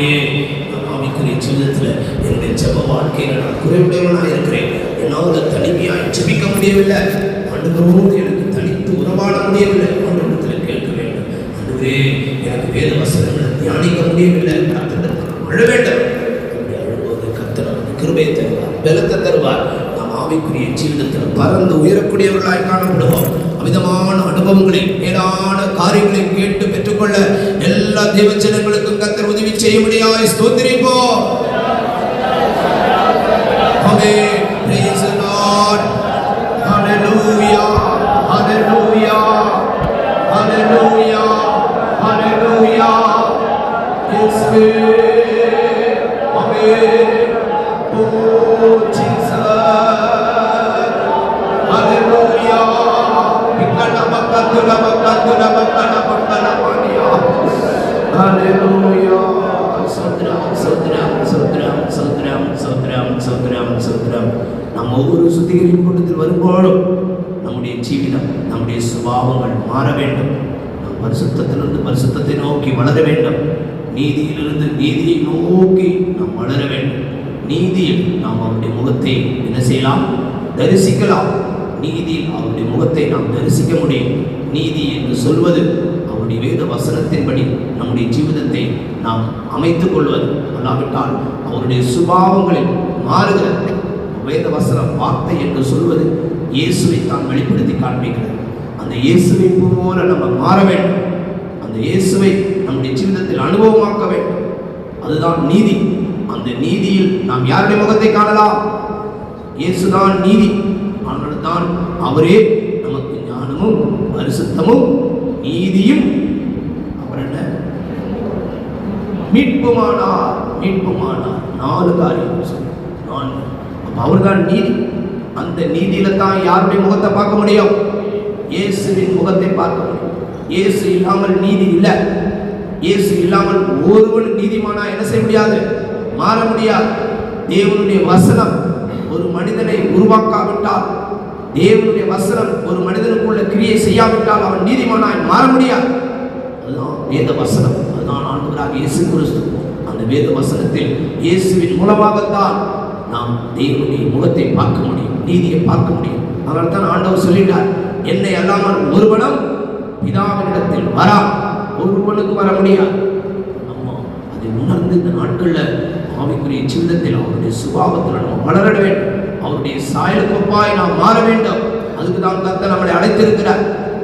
ஆண்டவரே, நான் ஆவிக்குரிய ஜீவிதத்தில் என்னுடைய ஜெப வாழ்க்கையில் நான் குறைவுடையவனாக இருக்கிறேன். என்னால் தனிமையாக ஜெபிக்க முடியவில்லை. ஆண்டவரோடு எனக்கு தனித்து உறவாட முடியவில்லை. ஆண்டவரிடத்தில் கேட்க வேண்டும். ஆண்டவரே, எனக்கு வேத வசனங்களை தியானிக்க முடியவில்லை. கர்த்தரிடத்தில் அழ வேண்டும். அப்படி அழும்போது கர்த்தர் நமக்கு கிருபையை தருவார், பலத்தை தருவார். நாம் ஆவிக்குரிய ஜீவிதத்தில் பறந்து உயரக்கூடியவர்களாய் காணப்படுவோம். விதமான அனுபவங்களை, மேலான காரியங்களை கேட்டு பெற்றுக்கொள்ள எல்லா தேவஜனங்களுக்கும் கர்த்தர் உதவி செய்யும்படியாய் ஸ்தோத்திரிப்போம். ஆமென். Praise the Lord. Hallelujah. Hallelujah. Hallelujah. Hallelujah. Yes, Amen. Oh Jesus. Hallelujah. நாம் ஒவ்வொரு சுத்திகரிப்பு கூட்டத்தில் வரும்போதும் நம்முடைய ஜீவிதம், நம்முடைய சுபாவங்கள் மாற வேண்டும். நாம் பரிசுத்தத்திலிருந்து பரிசுத்தத்தை நோக்கி வளர வேண்டும். நீதியிலிருந்து நீதியை நோக்கி நாம் வளர வேண்டும். நீதியில் நாம் அவருடைய முகத்தை என்ன செய்யலாம்? தரிசிக்கலாம். நீதியில் அவருடைய முகத்தை நாம் தரிசிக்க முடியும். நீதி என்று சொல்வது அவருடைய வேத வசனத்தின்படி நம்முடைய ஜீவிதத்தை நாம் அமைத்துக் கொள்வது. அல்லாவிட்டால் அவருடைய சுபாவங்களில் மாறுகிற வேத வசனம் வார்த்தை என்று சொல்வது இயேசுவை தான் வெளிப்படுத்தி காண்பிக்கிறது. அந்த இயேசுவை போல நம்ம மாற வேண்டும். அந்த இயேசுவை நம்முடைய ஜீவிதத்தில் அனுபவமாக்க வேண்டும். அதுதான் நீதி. அந்த நீதியில் நாம் யாருடைய முகத்தை காணலாம்? இயேசுதான் நீதி. தான் அவரே நமக்கு ஞானமும் பரிசுத்தமும் நீதியும் அவர் என்ன மீட்புமானார். மீட்புமானார் 4 காரியம் சொன்னார். அவர்தான் நீதி. அந்த நீதியில தான் யாருடைய முகத்தை பார்க்க முடியும்? இயேசுவின் முகத்தை பார்க்க முடியும். இயேசு இல்லாமல் நீதி இல்லை. இயேசு இல்லாமல் ஒருவன் நீதிமானா என்ன செய்ய முடியாது? மாற முடியாது. தேவனுடைய வசனம் ஒரு மனிதனை உருவாக்காவிட்டால், தேவனுடைய வசனம் ஒரு மனிதனுக்குள்ள கிரியை செய்யாவிட்டால் அவன் நீதிமானாய் மாற முடியாது. அதுதான் வேத வசனம். அதுதான் ஆண்டவராகிய இயேசு கிறிஸ்து. அந்த வேத வசனத்தில் இயேசுவின் மூலமாகத்தான் நாம் தேவனுடைய முகத்தை பார்க்க முடியும், நீதியை பார்க்க முடியும். அதனால தான் ஆண்டவர் சொல்லிட்டார், என்னை அல்லாமல் ஒருவனும் பிதாவினிடத்தில் வரா. ஒருவனுக்கு வர முடியாது. நம்ம அதை உணர்ந்து இந்த நாட்களில் ஆவிக்குரிய ஜீவிதத்தில் அவருடைய சுபாவத்தில் நம்ம வளர வேண்டும். அவருடைய சாயலுக்கு ஒப்பாய் நாம் மாற வேண்டும். அதுக்கு தான் கர்த்தர் நம்மளை அழைத்திருக்கிறார்.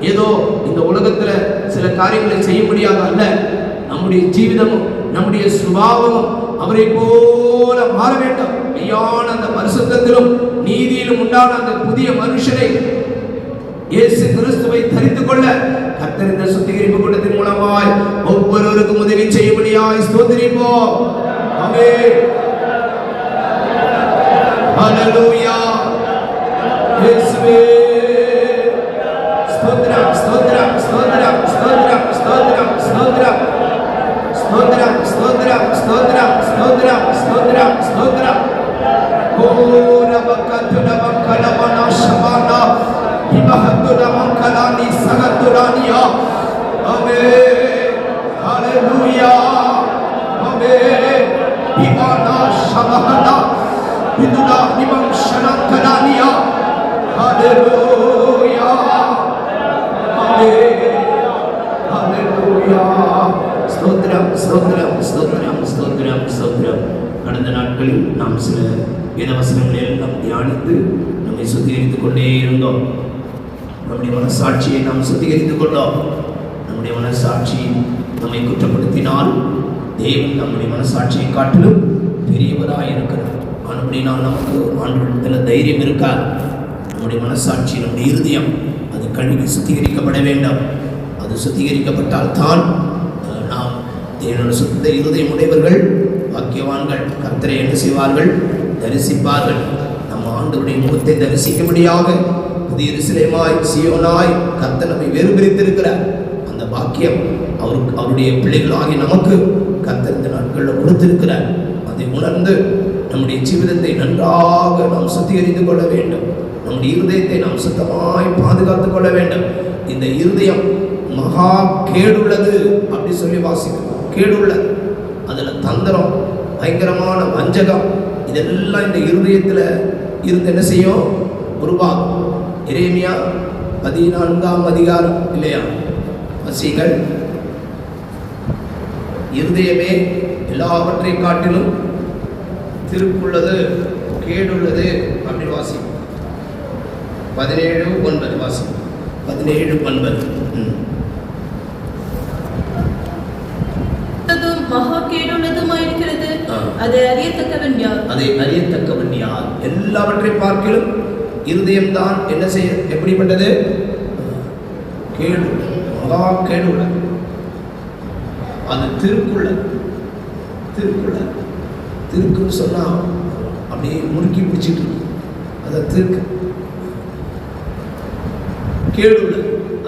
ஏதோ இந்த உலகத்துல சில காரியங்களை செய்ய முடியாத அல்ல. நம்முடைய ஜீவிதமும் நம்முடைய சுபாவமும் அவரை போல மாற வேண்டும். மெய்யான அந்த பரிசுத்தத்திலும் நீதியிலும் உண்டான அந்த புதிய மனுஷனை இயேசு கிறிஸ்துவை தரித்துக் கொள்ள கர்த்தர் இந்த சுத்திகரிப்பு கூட்டத்தின் மூலமாய் ஒவ்வொருவருக்கும் உதவி செய்யும்படியாய் ஸ்தோத்திரிப்போம். ஆமென். ஹல்லேலூயா. இயேசுவே ஸ்தோத்திரம், ஸ்தோத்திரம், ஸ்தோத்திரம், ஸ்தோத்திரம், ஸ்தோத்திரம், ஸ்தோத்திரம், ஸ்தோத்திரம், ஸ்தோத்திரம், ஸ்தோத்திரம், ஸ்தோத்திரம், ஸ்தோத்திரம், ஸ்தோத்திரம். கோரபக்கதுரபக்கலபனா ஷபானா இபஹதுரமக்கலானி சகதுரானியா. ஆமென். ஹல்லேலூயா. ஆமென். இபானா ஷபஹனா இதுனா நிமம் ஷனக்கலானியா. ஹல்லேலூயா. ஆமென். ஹல்லேலூயா. ஸ்தோத்திரம், ஸ்தோத்திரம், ஸ்தோத்திரம், ஸ்தோத்திரம், ஸ்தோத்திரம். கடந்த நாட்களில் நாம் சில வேதவசனங்களை எல்லாம் தியானித்து நம்மை சுத்திகரித்துக் கொண்டே இருந்தோம். நம்முடைய மனசாட்சியை நாம் சுத்திகரித்துக் கொண்டோம். நம்முடைய மனசாட்சி நம்மை குற்றப்படுத்தினால் தேவன் நம்முடைய மனசாட்சியை காட்டிலும் பெரியவராக இருக்கிறார். அப்படின்னா நமக்கு ஆண்டவரிடத்தில் தைரியம் இருக்கார். நம்முடைய மனசாட்சி, நம்முடைய இருதயம் அது கழுவி சுத்திகரிக்கப்பட வேண்டும். அது சுத்திகரிக்கப்பட்டால் தான் நாம் தேவனுடைய சுத்த இருதயம் உடையவர்கள் பாக்கியவான்கள். கர்த்தரை என்ன செய்வார்கள்? தரிசிப்பார்கள். நம்ம ஆண்டவருடைய முகத்தை தரிசிக்கும்படியாக புதிய எருசலேமாய் சீயோனாய் கர்த்தர் நம்மை வேறு பிரித்திருக்கிறார். அந்த பாக்கியம் அவருடைய பிள்ளைகளாகி நமக்கு கர்த்தர் இந்த நாட்களில் கொடுத்திருக்கிறார். அதை உணர்ந்து நம்முடைய ஜீவிதத்தை நன்றாக நாம் சுத்திகரித்துக் கொள்ள வேண்டும். நம்முடைய இருதயத்தை நாம் சுத்தமாய் பாதுகாத்துக் கொள்ள வேண்டும். இந்த இருதயம் மகா கேடுள்ளது அப்படி சொல்லி வாசிக்கிறோம். கேடுள்ளது. அதில் தந்திரம், பயங்கரமான வஞ்சகம், இதெல்லாம் இந்த இருதயத்தில் இருந்து என்ன செய்யும்? உருவாகும். எரேமியா 14ஆம் அதிகாரம் இல்லையா? வசீகள், இருதயமே எல்லாவற்றை காட்டிலும் திருக்குள்ளது, கேடுள்ளது அப்படின்னு வாசி. 17:9 வாசி. 17:9. மகா கேடுள்ளதுமாயிருக்கிறது, அதை அறியத்தக்கவன் யார்? அதை அறியத்தக்கவன் யார்? எல்லாவற்றை பார்க்கிலும் இருதயம்தான் என்ன செய்ய, எப்படிப்பட்டது? கேடு, மகா கேடுள்ள. அது திருக்குள்ள, திருக்குன்னு சொன்னா அப்படியே முறுக்கி பிடிச்சிட்டு அதை திருக்கு, கேடுள்ள.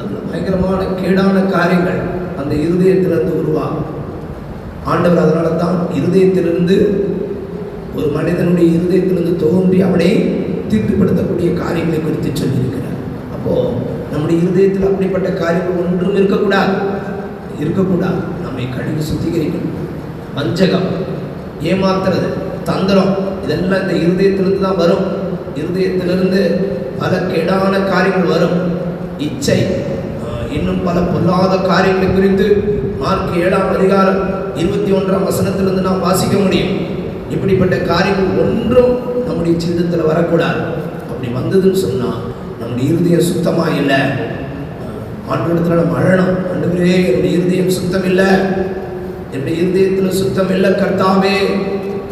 அந்த பயங்கரமான கேடான காரியங்கள் அந்த இருதயத்திலிருந்து உருவாகும். ஆண்டவர் அதனால தான் இருதயத்திலிருந்து, ஒரு மனிதனுடைய இருதயத்திலிருந்து தோன்றி அவனை தீட்டுப்படுத்தக்கூடிய காரியங்களை குறித்து சொல்லியிருக்கிறார். அப்போ நம்முடைய இருதயத்தில் அப்படிப்பட்ட காரியங்கள் ஒன்றும் இருக்கக்கூடாது. நம்மை கழுவி சுத்திகரிக்கணும். வஞ்சகம், ஏமாத்துறது, தந்திரம், இதெல்லாம் இந்த இருதயத்திலிருந்து தான் வரும். இருதயத்திலிருந்து பல கேடான காரியங்கள் வரும். இச்சை, இன்னும் பல பொல்லாத காரியங்களை குறித்து மார்க் 7ஆம் அதிகாரம் 21ஆம் வசனத்திலிருந்து நாம் வாசிக்க முடியும். இப்படிப்பட்ட காரியங்கள் ஒன்றும் நம்முடைய சிந்தத்தில் வரக்கூடாது. அப்படி வந்ததுன்னு சொன்னால் நம்முடைய இருதயம் சுத்தமாக இல்லை. ஆண்டவரிடத்துல நம்ம அழணும், ஆண்டவரே என்னுடைய இருதயம் சுத்தம் இல்லை, என்னுடைய இருதயத்தில் சுத்தம் இல்லை கர்த்தாவே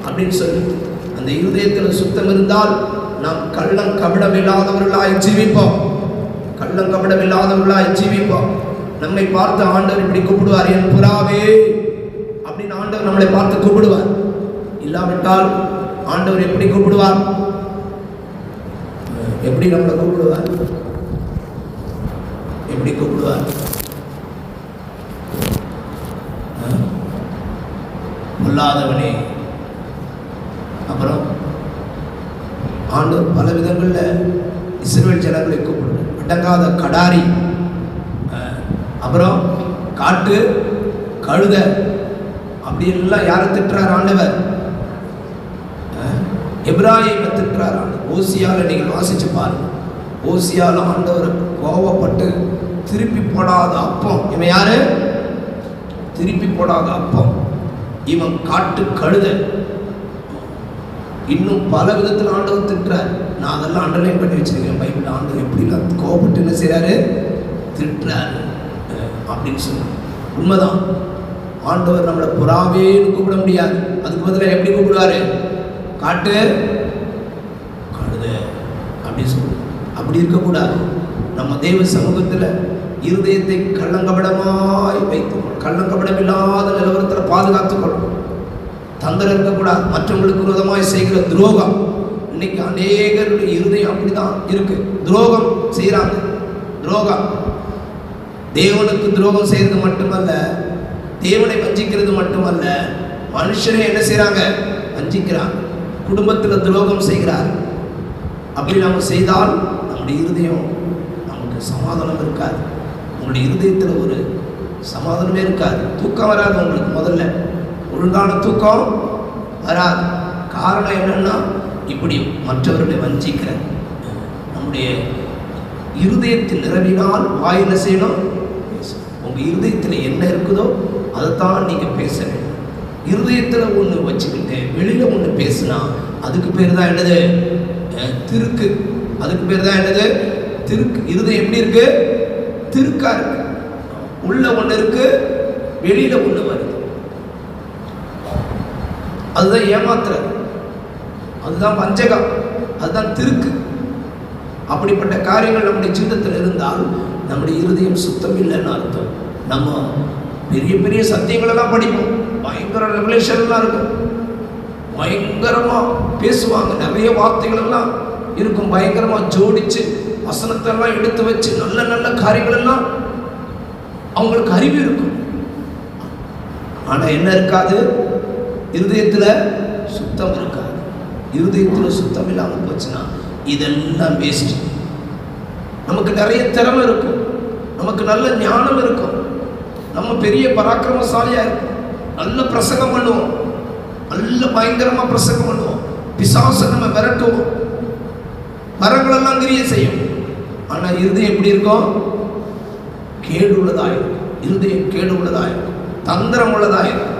அப்படின்னு சொல்லி, அந்த இருதயத்தில் சுத்தம் இருந்தால் நாம் கள்ளம் கபடம் இல்லாதவர்களாய் ஜீவிப்போம். நம்மை பார்த்து ஆண்டவர் இப்படி கூப்பிடுவார், என் புறாவே அப்படின்னு ஆண்டவர் நம்மளை பார்த்து கூப்பிடுவார். இல்லாவிட்டால் ஆண்டவர் எப்படி கூப்பிடுவார்? எப்படி நம்மளை கூப்பிடுவார்? பொல்லாதவனே. அப்புறம் ஆண்டவர் பல விதங்களில் இஸ்ரவேல் ஜனங்களை கூப்பிடுவார். அடங்காத கடாரி, அப்புறம் காட்டு கழுத, அப்படி எல்லாம் யாரை திட்டுறார் ஆண்டவர்? எப்ராயிமை திட்டுறார் ஆண்டவர். ஓசியால நீங்கள் வாசிச்சு பாருங்க. ஓசியால ஆண்டவர் கோவப்பட்டு திருப்பி போடாத அப்பம். இவன் யாரு? திருப்பி போடாத அப்பம். இவன் காட்டு கழுத. இன்னும் பல விதத்தில் ஆண்டவர் திட்டுறார். நான் அதெல்லாம் அண்டர்லைன் பண்ணி வச்சிருக்கேன் பைபிள். ஆண்டவர் எப்படிலாம் கோபப்பட்டு என்ன செய்யறாரு? திட்டுறாரு அப்படின்னு சொன்னார். உண்மைதான். ஆண்டவர் நம்மளை புறாவேன்னு கூப்பிட முடியாது. அதுக்கு பதிலாக எப்படி கூப்பிடுவாரு? காட்டு கழுத அப்படின்னு சொல்லுவார். அப்படி இருக்கக்கூடாது. நம்ம தெய்வ சமூகத்தில் இருதயத்தை கள்ளங்கபடமாய் வைத்துக்கொள்ளும். கள்ளங்கபடம் இல்லாத நிலவரத்தில் பாதுகாத்துக்கொள்ளும். தந்திரம் இருக்கக்கூடாது. மற்றவங்களுக்கு விரோதமாய் செய்கிற துரோகம், இன்னைக்கு அநேகருடைய இருதயம் அப்படிதான் இருக்கு. துரோகம் செய்யறாங்க. துரோகம், தேவனுக்கு துரோகம் செய்யறது மட்டுமல்ல, தேவனை வஞ்சிக்கிறது மட்டுமல்ல, மனுஷனை என்ன செய்யறாங்க? வஞ்சிக்கிறாங்க. குடும்பத்தில் துரோகம் செய்கிறார். அப்படி நம்ம செய்தால் நம்முடைய இருதயம், நமக்கு சமாதானம் இருக்காது. உங்களுடைய இருதயத்தில் ஒரு சமாதானமே இருக்காது. தூக்கம் வராது உங்களுக்கு. முதல்ல ஒழுங்கான தூக்கம் வராது. காரணம் என்னன்னா, இப்படி மற்றவர்களை வஞ்சிக்கிற நம்முடைய இருதயத்தில் நிரம்பினால் வாய் என்ன செய்யணும்? உங்கள் இருதயத்தில் என்ன இருக்குதோ அதைத்தான் நீங்கள் பேச வேண்டும். இருதயத்தில் ஒன்று வச்சுக்கிட்டு வெளியில் ஒன்று பேசுனா அதுக்கு பேர் தான் என்னது? திருக்கு. அதுக்கு பேர் தான் என்னது? திருக்கு. இருதயம் எப்படி இருக்கு? திருக்கா இருக்கு. உள்ள ஒன்று இருக்கு, வெளியில ஒன்று வருது. அதுதான் ஏமாத்துறது, அதுதான் வஞ்சகம், அதுதான் திருக்கு. அப்படிப்பட்ட காரியங்கள் நம்முடைய ஜீவிதத்தில் இருந்தால் நம்முடைய இருதயம் சுத்தம் இல்லைன்னு அர்த்தம். நம்ம பெரிய பெரிய சத்தியங்களெல்லாம் படிப்போம், பயங்கர ரெவலேஷன்லாம் இருக்கும், பயங்கரமாக பேசுவாங்க, நிறைய வார்த்தைகள் எல்லாம் இருக்கும், பயங்கரமாக ஜோடிச்சு வசனத்தெல்லாம் எடுத்து வச்சு நல்ல நல்ல காரியங்கள் எல்லாம் அவங்களுக்கு அறிவு இருக்கும். ஆனால் என்ன இருக்காது? இருதயத்தில் சுத்தம் இருக்காது. இருதயத்தில் சுத்தம் இல்லாமல் போச்சுன்னா இதெல்லாம் வேஸ்ட். நமக்கு நிறைய திறமை இருக்கும், நமக்கு நல்ல ஞானம் இருக்கும், நம்ம பெரிய பராக்கிரமசாலியாக இருக்கும், நல்ல பிரசங்கம் பண்ணுவோம், நல்ல பயங்கரமா பிரசங்கம் பண்ணுவோம், பிசாசை நம்ம விரட்டுவோம், வரங்களெல்லாம் கிரியை செய்யும். ஆனா இருதயம் எப்படி இருக்கும்? கேடு உள்ளதாயிருக்கும். இருதயம் கேடு உள்ளதாயிருக்கும், தந்திரம் உள்ளதாயிருக்கும்.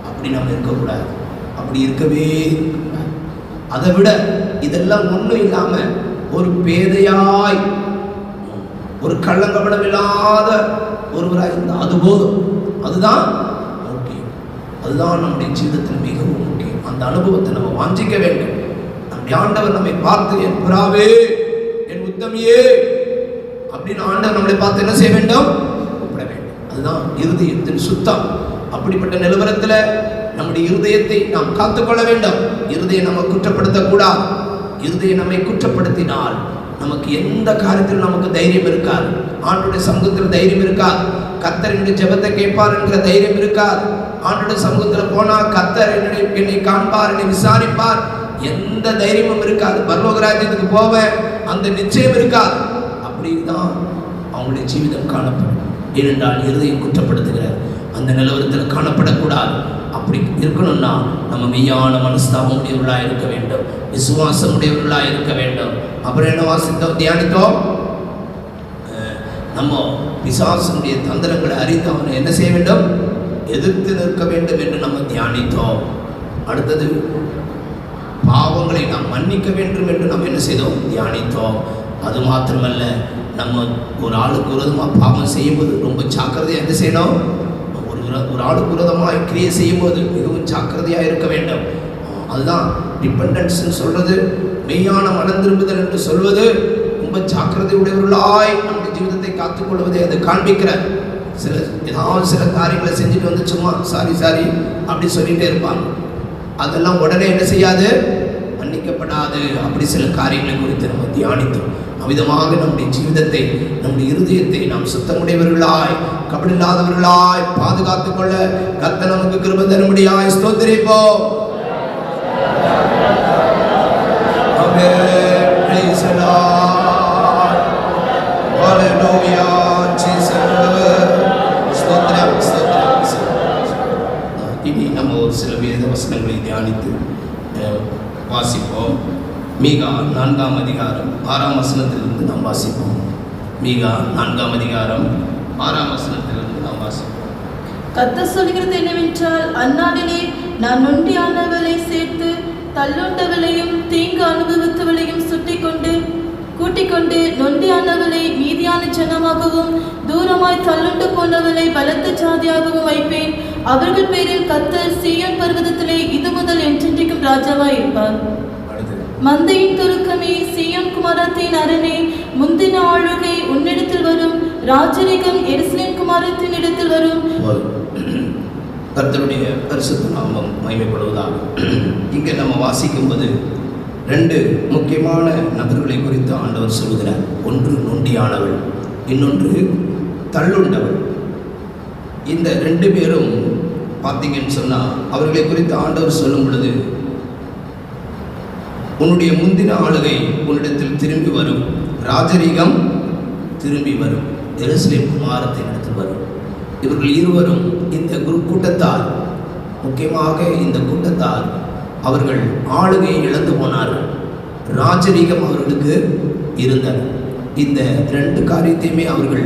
அப்படி நம்ம இருக்கக்கூடாது. அப்படி இருக்கவே கூடாது. அதை விட இதெல்லாம் ஒன்றும் இல்லாம ஒரு பேதையாய், ஒரு கள்ளங்கபடம் இல்லாத ஒருவராய் இருந்தால் அது போதும். அதுதான் முக்கியம். அதுதான் நம்முடைய ஜீவிதத்தில் மிகவும் முக்கியம். அந்த அனுபவத்தை நம்ம வாஞ்சிக்க வேண்டும். நம்முடைய ஆண்டவர் நம்மை பார்த்து, என் புறாவே, என் உத்தமியே அப்படின்னு ஆண்டவர் நம்மளை பார்த்து என்ன செய்ய வேண்டும்? கூப்பிட வேண்டும். அதுதான் இருதயத்தின் சுத்தம். அப்படிப்பட்ட நிலவரத்தில் நம்முடைய இருதயத்தை நாம் காத்துக்கொள்ள வேண்டும். இருதயம் நம்ம குற்றப்படுத்தக்கூடாது. இருதயம் நம்மை குற்றப்படுத்தினால் நமக்கு எந்த காரியத்திலும் நமக்கு தைரியம் இருக்காது. ஆண்டவருடைய சமூகத்தில் தைரியம் இருக்காது. கர்த்தர் என்னுடைய ஜெபத்தை கேட்பார் என்கிற தைரியம் இருக்காது. ஆண்டவருடைய சமூகத்தில் போனால் கர்த்தர் என்னை காண்பார், என்னை விசாரிப்பார், எந்த தைரியமும் இருக்காது. பரலோக ராஜ்யத்துக்கு போவேன் அந்த நிச்சயம் இருக்காது. அப்படிதான் அவங்களுடைய ஜீவிதம் காணப்படும். ஏனென்றால் இருதயம் குற்றப்படுத்துகிறார். அந்த நிலவரத்தில் காணப்படக்கூடாது. அப்படி இருக்கணும்னா நம்ம மெய்யான மனஸ்தாபம் உடையவர்களாக இருக்க வேண்டும், விசுவாசம் உடையவர்களாக இருக்க வேண்டும். அப்புறம் என்ன வாசித்தோம், தியானித்தோம்? நம்ம பிசாசனுடைய தந்திரங்களை அறிந்து அவனை என்ன செய்ய வேண்டும்? எதிர்த்து நிற்க வேண்டும் என்று நம்ம தியானித்தோம். அடுத்தது பாவங்களை நாம் மன்னிக்க வேண்டும் என்று நம்ம என்ன செய்தோம்? தியானித்தோம். அது மாத்திரமல்ல, நம்ம ஒரு ஆளுக்கு விரோதமாக பாவம் செய்யும்போது ரொம்ப ஜாக்கிரதையாக என்ன செய்யணும்? ஒரு ஆளுக்கு விரோதமாக கிரியை செய்யும்போது மிகவும் ஜாக்கிரதையாக இருக்க வேண்டும். அதுதான் டிபெண்டன்ஸ்ன்னு சொல்றது, மெய்யான மனம் திரும்புதல் என்று சொல்வது. ரொம்ப ஜாக்கிரதை உடையவர்களாய் நம்முடைய ஜீவிதத்தை காத்துக்கொள்வதை அது காண்பிக்கிற. ஏதாவது சில காரியங்களை செஞ்சுட்டு வந்து சும்மா சாரி அப்படி சொல்லிகிட்டே இருப்பாங்க. அதெல்லாம் உடனே என்ன செய்யாது? மன்னிக்கப்படாது. அப்படி சில காரியங்களை குறித்து நம்ம தியானித்தோம். அவ்விதமாக நம்முடைய ஜீவிதத்தை, நம்முடைய இருதயத்தை நாம் சுத்தமுடையவர்களாய், கபடில்லாதவர்களாய் பாதுகாத்துக் கொள்ள கர்த்தர் நமக்கு கிருபை தரும்படியாய் ஸ்தோத்திரிப்போம். Praise the Lord. Hallelujah. இனி நம்ம ஒரு சில வேத வசனங்களை தியானித்து வாசிப்போம். மீகா 4ஆம் அதிகாரம் 6ஆம் வசனத்திலிருந்து நாம் வாசிப்போம். மீகா 4ஆம் அதிகாரம் 6ஆம் வசனத்திலிருந்து நாம் வாசிப்போம். கர்த்தர் சொல்கிறது என்னவென்றால், அந்நாளிலே நான் நொண்டியானவளை சேர்த்து தள்ளுண்டவளையும் தீங்கு அனுபவித்தவளையும் கூட்டிக்கொண்டு நொண்டியானவளை மீதியான ஜனமாகவும் தூரமாய் தள்ளுண்டு போனவளை பலத்த ஜாதியாகவும் வைப்பேன். அவர்கள் பேரில் கர்த்தர் சீயோன் பர்வதத்திலே இது முதல் என்றென்றைக்கும் ராஜாவாய் இருப்பார். மந்தையின் துருக்கமே, சீயோன் குமாரத்தின் அரணே, முந்தின ஆளுகை உன்னிடத்தில் வரும், ராஜரிகம் எருசலேம் குமாரத்தின் இடத்தில் வரும். கர்த்தருடைய பரிசுத்த நாமம் மகிமைப்படுவதாக. இங்கே நம்ம வாசிக்கும்போது 2 முக்கியமான நபர்களை குறித்து ஆண்டவர் சொல்கிறார். ஒன்று நொண்டியானவள், இன்னொன்று தள்ளுண்டவள். இந்த 2 பேரும் பார்த்தீங்கன்னு சொன்னால் அவர்களை குறித்து ஆண்டவர் சொல்லும் பொழுது, உன்னுடைய முந்தின ஆளுகை உன்னிடத்தில் திரும்பி வரும், ராஜரீகம் திரும்பி வரும், எருசலேம் குமாரத்தின் இடத்தில் வரும். இவர்கள் இருவரும் இந்த கூட்டத்தார், முக்கியமாக இந்த கூட்டத்தார் அவர்கள் ஆளுகையை இழந்து போனார்கள், ராஜரீகம் அவர்களுக்கு இருந்தது. இந்த 2 காரியத்தையுமே அவர்கள்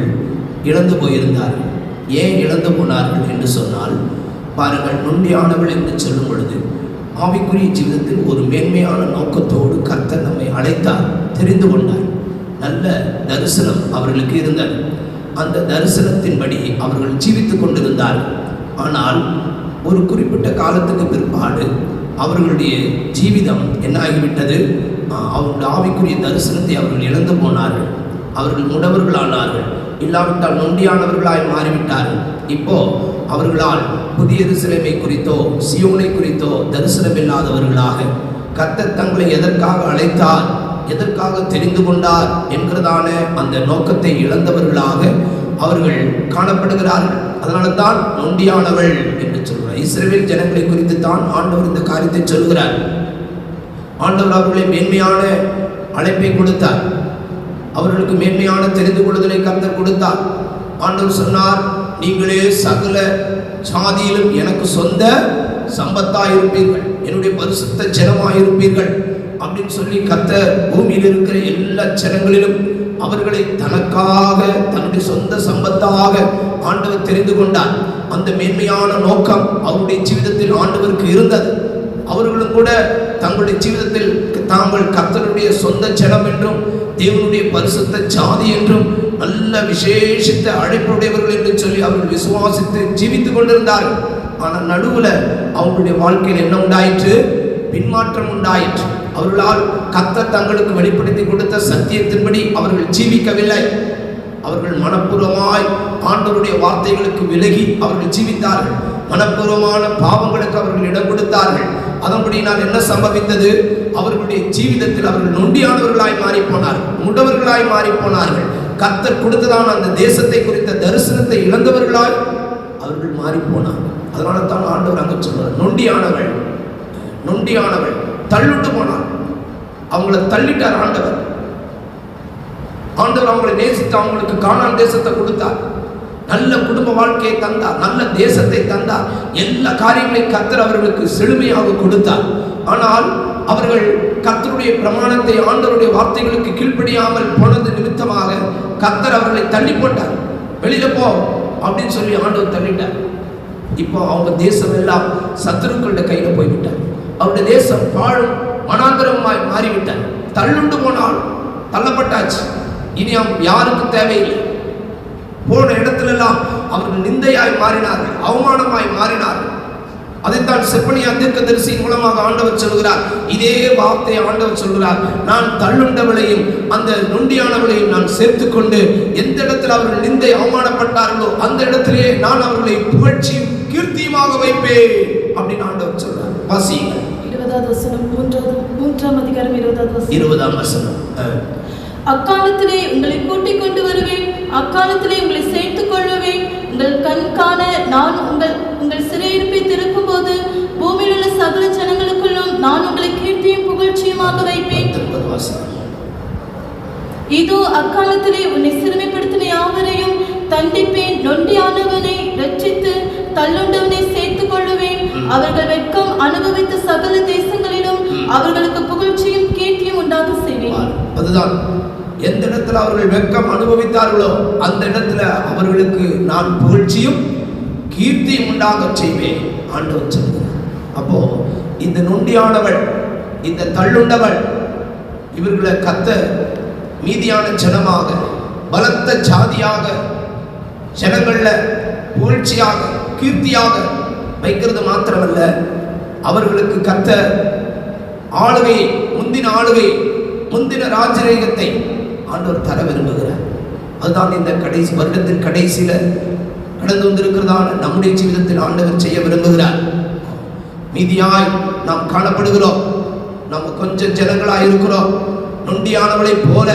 இழந்து போயிருந்தார்கள். ஏன் இழந்து போனார்கள் என்று சொன்னால், பாருங்கள், நொண்டியானவள் என்று சொல்லும் பொழுது ஆவிக்குரிய ஜீவிதத்தில் ஒரு மேன்மையான நோக்கத்தோடு கர்த்தர் நம்மை அழைத்தார், தெரிந்து கொண்டார். நல்ல தரிசனம் அவர்களுக்கு இருந்தது. அந்த தரிசனத்தின்படி அவர்கள் ஜீவித்து கொண்டிருந்தார்கள். ஆனால் ஒரு குறிப்பிட்ட காலத்துக்கு பிற்பாடு அவர்களுடைய ஜீவிதம் என்ன ஆகிவிட்டது? அவர்களுடைய ஆவிக்குரிய தரிசனத்தை அவர்கள் இழந்து போனார்கள். அவர்கள் முடவர்களானார்கள், இல்லாவிட்டால் நொண்டியானவர்களாய் மாறிவிட்டார்கள். இப்போ அவர்களால் புதிய எருசலேமை குறித்தோ சியோனை குறித்தோ தரிசனம் இல்லாதவர்களாக, கர்த்தர் தங்களை எதற்காக அழைத்தார், எதற்காக தெரிந்து கொண்டார் என்கிறதான அந்த நோக்கத்தை இழந்தவர்களாக அவர்கள் காணப்படுகிறார்கள். அதனால தான் நொண்டியானவள் என்று சொல்கிறார். இஸ்ரவேல் ஜனங்களை குறித்து தான் ஆண்டவர் இந்த காரியத்தை சொல்கிறார். ஆண்டவர் அவர்களை மேன்மையான அழைப்பை கொடுத்தார், அவர்களுக்கு மேன்மையான தெரிந்து கொள்ளுதலை கர்த்தர் கொடுத்தார். ஆண்டவர் சொன்னார், நீங்களே சகல சாதியிலும் எனக்கு சொந்த சம்பத்தாயிருப்பீர்கள், என்னுடைய பரிசுத்த ஜனமாயிருப்பீர்கள் அப்படின்னு சொல்லி கர்த்தர் பூமியில் இருக்கிற எல்லா ஜனங்களிலும் அவர்களை தனக்காக தன்னுடைய சொந்த சம்பத்தாக ஆண்டவர் தெரிந்து கொண்டார். அந்த மேன்மையான நோக்கம் அவருடைய ஜீவிதத்தில் ஆண்டவருக்கு இருந்தது. அவர்களும் கூட தங்களுடைய ஜீவிதத்தில் தாங்கள் கர்த்தருடைய சொந்த ஜனம் என்றும் தேவனுடைய பரிசுத்த ஜாதி என்றும் நல்ல விசேஷித்த அழைப்புடையவர்கள் என்று சொல்லி அவர்கள் விசுவாசித்து ஜீவித்துக் கொண்டிருந்தார்கள். ஆனால் நடுவில் அவர்களுடைய வாழ்க்கையில் என்ன உண்டாயிற்று? பின்மாற்றம் உண்டாயிற்று. அவர்களால் கர்த்தர் தங்களுக்கு வெளிப்படுத்தி கொடுத்த சத்தியத்தின்படி அவர்கள் ஜீவிக்கவில்லை. அவர்கள் மனப்பூர்வமாய் ஆண்டவருடைய வார்த்தைகளுக்கு விலகி அவர்கள் ஜீவித்தார்கள். மனப்பூர்வமான பாவங்களுக்கு அவர்கள் இடம் கொடுத்தார்கள். அதன்படினால் என்ன சம்பவித்தது? அவர்களுடைய ஜீவிதத்தில் அவர்கள் நொண்டியானவர்களாய் மாறி போனார்கள், முடவர்களாய் மாறி போனார்கள். கர்த்தர் கொடுத்ததான அந்த தேசத்தை குறித்த தரிசனத்தை இழந்தவர்களாய் அவர்கள் மாறி போனார்கள். அதனால தான் ஆண்டவர் அங்க சொல்றார், நொண்டியானவள் தள்ளுண்டு போனார். அவங்கள தள்ளிட்டார் ஆண்டவர். அவங்களை நேசித்து அவங்களுக்கு கானான் தேசத்தை கொடுத்தார், நல்ல குடும்ப வாழ்க்கையை தந்தார், நல்ல தேசத்தை தந்தார், எல்லா காரியங்களையும் கர்த்தர் அவர்களுக்கு செழுமையாக கொடுத்தார். ஆனால் அவர்கள் கர்த்தருடைய பிரமாணத்தை ஆண்டவருடைய வார்த்தைகளுக்கு கீழ்ப்படியாமல் போனது நிமித்தமாக கர்த்தர் அவர்களை தள்ளி போட்டார். வெளியில போ அப்படின்னு சொல்லி ஆண்டவர் தள்ளிட்டார். இப்போ அவங்க தேசம் எல்லாம் சத்துருக்களோட கையில போய்விட்டார். அவருடைய தேசம் பாழும் மனாந்தரமாய் மாறிவிட்டார். தள்ளுண்டு போனால் தள்ளப்பட்டாச்சு. இனி அவங்க யாருக்கும் தேவையில்லை. போன இடத்துல எல்லாம் அவர்கள் நிந்தையாய் மாறினார்கள், அவமானமாய் மாறினார்கள். அதைத்தான் செப்பனியா தீர்க்கதரிசியின் மூலமாக ஆண்டவர் சொல்கிறார். இதே வார்த்தையை ஆண்டவர் சொல்கிறார், நான் தள்ளுண்டவளையும் அந்த நொண்டியானவளையும் நான் சேர்த்துக்கொண்டு எந்த இடத்துல அவர்கள் நிந்தை அவமானப்பட்டார்களோ அந்த இடத்திலே நான் அவர்களை புகழ்ச்சியும் கீர்த்தியுமாக வைப்பேன் அப்படின்னு ஆண்டவர் சொல்றார். வாசியுங்கள். 20வது வசனம், 3ஆம் அதிகாரம் 20ஆம் வசனம். அக்காலத்திலே உங்களை கூட்டிக் கொண்டு வருவேன், அக்காலத்திலே உங்களை சேர்த்துக் கொள்ளுவேன். உங்கள் கண் காண நான் உங்கள் சிறையிருப்பை திருப்பும் போது பூமியில் உள்ள சகல ஜனங்களுக்குள்ளும் நான் உங்களை கீர்த்தியும் புகழ்ச்சியுமாக வைப்பேன். இதோ அக்காலத்திலே உன்னை சிறுமைப்படுத்தின யாவரையும் தண்டிப்பேன், நொண்டியானவனை ரட்சித்து தள்ளுண்டவனை சேர்த்துக் கொள்ளுவேன். அவர்கள் வெட்கம் அனுபவித்த சகல தேசங்களிலும் அவர்களுக்கு புகழ்ச்சியும் கீர்த்தியும் உண்டாக செய்வேன். அதுதான், எந்த இடத்துல அவர்கள் வெட்கம் அனுபவித்தார்களோ அந்த இடத்துல அவர்களுக்கு நான் புகழ்ச்சியும் கீர்த்தியும் உண்டாக செய்வேன் ஆண்டவர் சொல்கிறார். அப்போ இந்த நொண்டியானவள், இந்த தள்ளுண்டவள், இவர்களை கர்த்தர் மீதியான ஜனமாக, பலத்த ஜாதியாக, ஜனங்கள்ல புகழ்ச்சியாக கீர்த்தியாக வைக்கிறது மாத்திரமல்ல, அவர்களுக்கு கர்த்தர் ஆளுகையை, முந்தின ராஜரீகத்தை ஆண்டவர் தர விரும்புகிறார். அதுதான் இந்த கடைசி வருடத்தின் கடைசியில கடந்து வந்திருக்கிறதான நம்முடைய ஜீவிதத்தில் ஆண்டவர் செய்ய விரும்புகிறார். மீதியாய் நாம் காணப்படுகிறோம், நம்ம கொஞ்சம் ஜனங்களாய் இருக்கிறோம். நொண்டியானவளை போல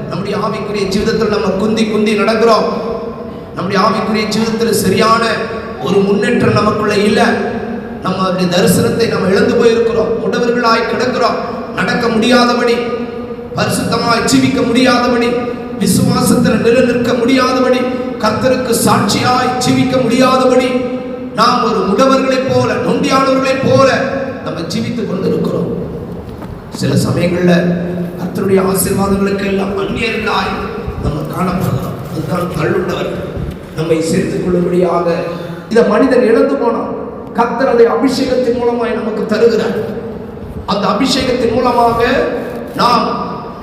நம்முடைய ஆவிக்குரிய ஜீவிதத்தில் நம்ம குந்தி நடக்கிறோம். நம்முடைய ஆவிக்குரிய ஜீவிதத்தில் சரியான ஒரு முன்னேற்றம் நமக்குள்ள இல்லை. நம்முடைய தரிசனத்தை நம்ம இழந்து போயிருக்கிறோம், முடவர்களாய் கிடக்கிறோம். நடக்க முடியாதபடி, பரிசுத்தமாய் ஜீவிக்க முடியாதபடி, விசுவாசத்தில் நிலைநிற்க முடியாதபடி, கர்த்தருக்கு சாட்சியாய் ஜீவிக்க முடியாதபடி நாம் ஒரு முடவர்களைப் போல, நொண்டியானவர்களைப் போல நம்ம ஜீவித்துக் கொண்டிருக்கிறோம். சில சமயங்கள்ல கர்த்தருடைய ஆசீர்வாதங்களுக்கு எல்லாம் அந்நியர்களாய் நம்ம காணப்படுகிறோம். அதுதான் தள்ளுண்டவர்கள். நம்மை சேர்த்துக் கொள்ளும்படியாக இதை மனிதன் இழந்து போனான். கர்த்தர் அதை அபிஷேகத்தின் மூலமாய் நமக்கு தருகிறார். அந்த அபிஷேகத்தின் மூலமாக நாம்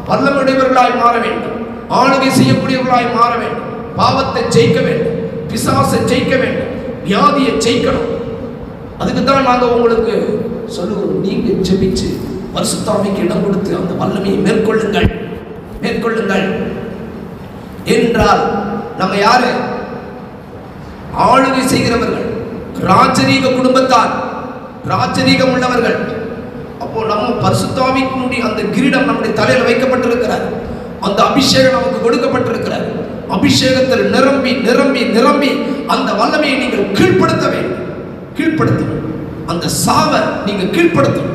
வல்லமையுடையவர்களாய் மாற வேண்டும், ஆளுகை செய்யக்கூடியவர்களாய் மாற வேண்டும், பாவத்தை ஜெயிக்க வேண்டும், பிசாசை ஜெயிக்க வேண்டும், வியாதியை ஜெயிக்கணும். அதுக்கு தான் நாங்கள் உங்களுக்கு சொல்லுவோம், நீங்க ஜெபிச்சு பரிசுத்தாவிக்கு இடம் கொடுத்து அந்த வல்லமையை மேற்கொள்ளுங்கள் என்றால் நம்ம யாரு? ஆளுகை செய்கிறவர்கள், ராஜரீக குடும்பத்தார், ராஜரீகம் உள்ளவர்கள். அப்போ நம்ம பரிசுத்தாவியினுடைய அந்த கிரீடம் நம்முடைய தலையில் வைக்கப்பட்டிருக்கிறார். அந்த அபிஷேகம் நமக்கு கொடுக்கப்பட்டிருக்கிறார். அபிஷேகத்தில் நிரம்பி நிரம்பி நிரம்பி அந்த வல்லமையை நீங்கள் கீழ்ப்படுத்த வேண்டும். அந்த சாவை நீங்க கீழ்ப்படுத்தணும்.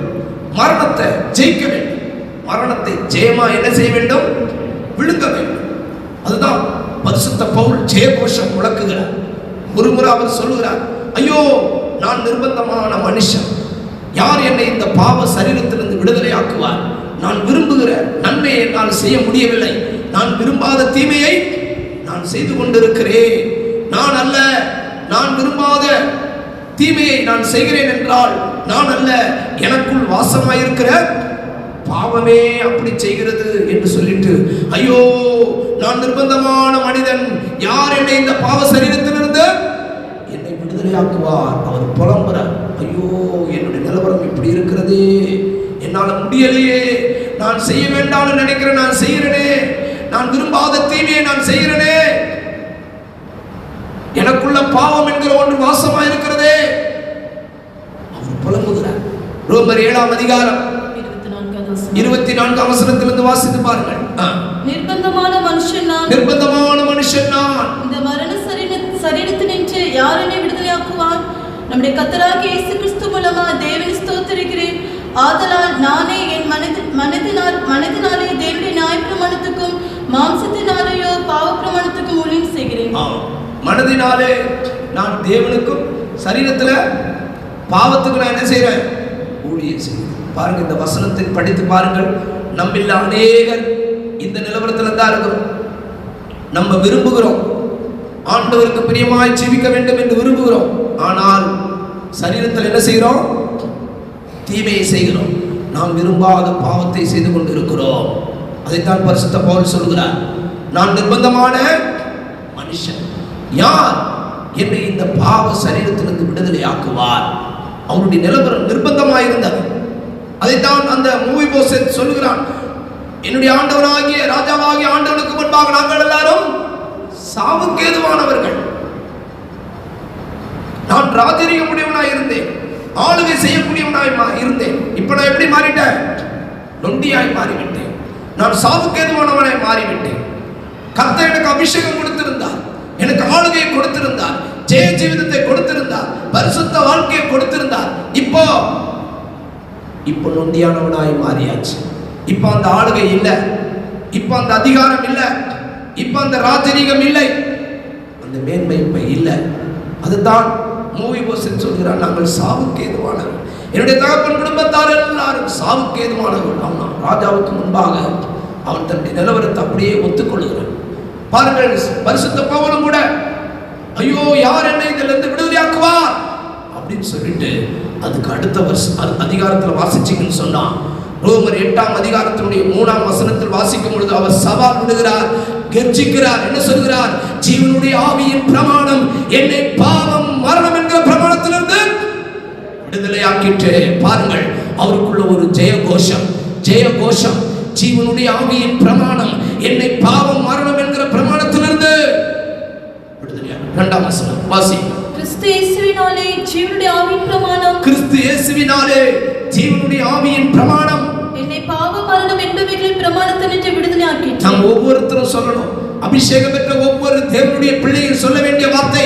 மரணத்தை ஜெயிக்க வேண்டும். மரணத்தை ஜெயமா என்ன செய்ய வேண்டும்? விழுங்க வேண்டும். அதுதான் பரிசுத்த பவுல் ஜெயகோஷம் முழக்குகிறார். ஒருமுறை அவர் சொல்லுகிறார், ஐயோ நான் நிர்பந்தமான மனுஷன். யார் என்னை இந்த பாவ சரீரத்திலிருந்து விடுதலை ஆக்குவார்? நான் விரும்புகிற நன்மையை என்னால் செய்ய முடியவில்லை. நான் விரும்பாத தீமையை நான் செய்து கொண்டிருக்கிறேன். நான் அல்ல, நான் விரும்பாத தீமையை நான் செய்கிறேன் என்றால் நான் அல்ல, எனக்குள் வாசமாயிருக்கிற பாவமே அப்படி செய்கிறது என்று சொல்லிட்டு, ஐயோ நான் நிர்பந்தமான மனிதன், யார் என்னை இந்த பாவ சரீரத்திலிருந்து என்னை விடுதலையாக்குவார்? அவர் புலம்புறார், ஐயோ என்னுடைய நிலவரம் இப்படி இருக்கிறது, என்னால் முடியலையே, நான் செய்ய வேண்டாம்னு நினைக்கிறேன், நான் செய்கிறேனே, நான் விரும்பாத தீமையை நான் செய்கிறேனே, எனக்குள்ள பாவம் என்கிற ஒன்று வாசமா இருக்கிறதே. அவர் புலம்புகிறார். ரோமர் 7ஆம் அதிகாரம் 24ஆம் வசனத்திலிருந்து வாசித்து பாருங்கள். நிர்பந்தமான மனுஷன் நான், நிர்பந்தமான மனுஷன் நான், இந்த மரண சரீரத்தினின்று யார் என்னை விடுதலையாக்குவான்? நம்முடைய கர்த்தராகிய இயேசு கிறிஸ்து மூலமா தேவனை ஸ்தோத்திரிக்கிறேன். ஆதலால் நானே என் மனதினாலே தேவனுடைய நியாயப்பிரமாணத்துக்கும் மாம்சத்தினாலேயோ பாவ பிரமாணத்துக்கும் ஊழியம் செய்கிறேன். மனதினாலே நான் தேவனுக்கும் சரீரத்துல பாவத்துக்கு நான் என்ன செய்றேன்? ஊழியம் செய்கிறேன். பாருங்க, இந்த வசனத்தை படித்து பாருங்கள். நம்மில் அநேகர் இந்த நிலவரத்துல தான் இருக்கிறோம். நம்ம விரும்புகிறோம், ஆண்டவருக்கு பிரியமாய் ஜீவிக்க வேண்டும் என்று விரும்புகிறோம். ஆனால் சரீரத்தில் என்ன செய்கிறோம்? தீமையை செய்கிறோம். நாம் விரும்பாத பாவத்தை செய்து கொண்டு இருக்கிறோம். அதைத்தான் பரிசுத்த பவுல் சொல்கிறார், நான் நிர்பந்தமான மனுஷன், யார் என்னை இந்த பாவ சரீரத்திலிருந்து விடுதலை ஆக்குவார்? அவருடைய நிலவரம் நிர்பந்தமாயிருந்தது. அதைத்தான் அந்த மூவிபோசேத் சொல்லுகிறான், என்னுடைய ஆண்டவனாகிய ராஜாவாகிய ஆண்டவனுக்கு முன்பாக நாங்கள் எல்லாரும் சாவுக்கு ஏதுவானவர்கள். நான் ராஜரீக முடியவனாய் இருந்தேன், ஆளுகை செய்யக்கூடியவனாய் இருந்தேன். இப்ப நான் எப்படி மாறிட்டேன்? நொண்டியாய் மாறிவிட்டேன். நான் சாவுக்கு ஏதுவானவனாய் மாறிவிட்டேன். கர்த்தர் எனக்கு அபிஷேகம் கொடுத்திருந்தார், எனக்கு ஆளுகையை கொடுத்திருந்தார், ஜெய ஜீவிதத்தை கொடுத்திருந்தார், பரிசுத்த வாழ்க்கையை கொடுத்திருந்தார். இப்போ நொண்டியானவனாய் மாறியாச்சு. இப்போ அந்த ஆளுகை இல்லை, இப்போ அந்த அதிகாரம் இல்லை, இப்போ அந்த ராஜரீகம் இல்லை, அந்த மேன்மை இப்ப இல்லை. அதுதான் மூவிபோசேத் சொல்கிறார், நாங்கள் சாவுக்கு ஏதுவானவர்கள். என்னுடைய தகப்பன் குடும்பத்தார் எல்லாரும் சாவுக்கு ஏதுவானவர்கள். அவன் ராஜாவுக்கு முன்பாக அவன் தன்னுடைய நிலவரத்தை அப்படியே ஒத்துக்கொள்கிறான். பாருங்கள், பரிசுத்த பவுலும் கூட, ஐயோ யார் என்னை இதிலிருந்து விடுதலையாக்குவார் அப்படின்னு சொல்லிட்டு அதுக்கு அடுத்த அதிகாரத்தில் வாசிச்சிங்கன்னு சொன்னா, ரோமர் 8ஆம் அதிகாரத்தினுடைய 3ஆம் வசனத்தில் வாசிக்கும் பொழுது அவர் சவால் விடுகிறார், கெர்ச்சிக்கிறார். என்ன சொல்கிறார்? ஜீவனுடைய ஆவியின் பிரமாணம் என்னை பாவம் மரணம் என்கிற பிரமாணத்திலிருந்து விடுதலையாக்கிட்டு. பாருங்கள், அவருக்குள்ள ஒரு ஜெயகோஷம், ஜெயகோஷம். ஜீவனுடைய ஆவியின் பிரமாணம் என்னை பாவம் மரணம் என்கிற பிரமாணத்திலிருந்து விடுதலையாக்கி. 2ஆம் வசனம் வாசி. கிறிஸ்து இயேசுவினாலே ஜீவனுடைய ஆவியின் பிரமாணம், கிறிஸ்து இயேசுவினாலே ஜீவனுடைய ஆவியின் பிரமாணம் என்னை பாவ மரணம் என்பவைகளின் பிரமாணத்தினின்று விடுதலையாக்கி. நாம் ஒவ்வொருத்தரும் சொல்லணும், அபிஷேகம் பெற்ற ஒவ்வொரு தேவனுடைய பிள்ளையும் சொல்ல வேண்டிய வார்த்தை,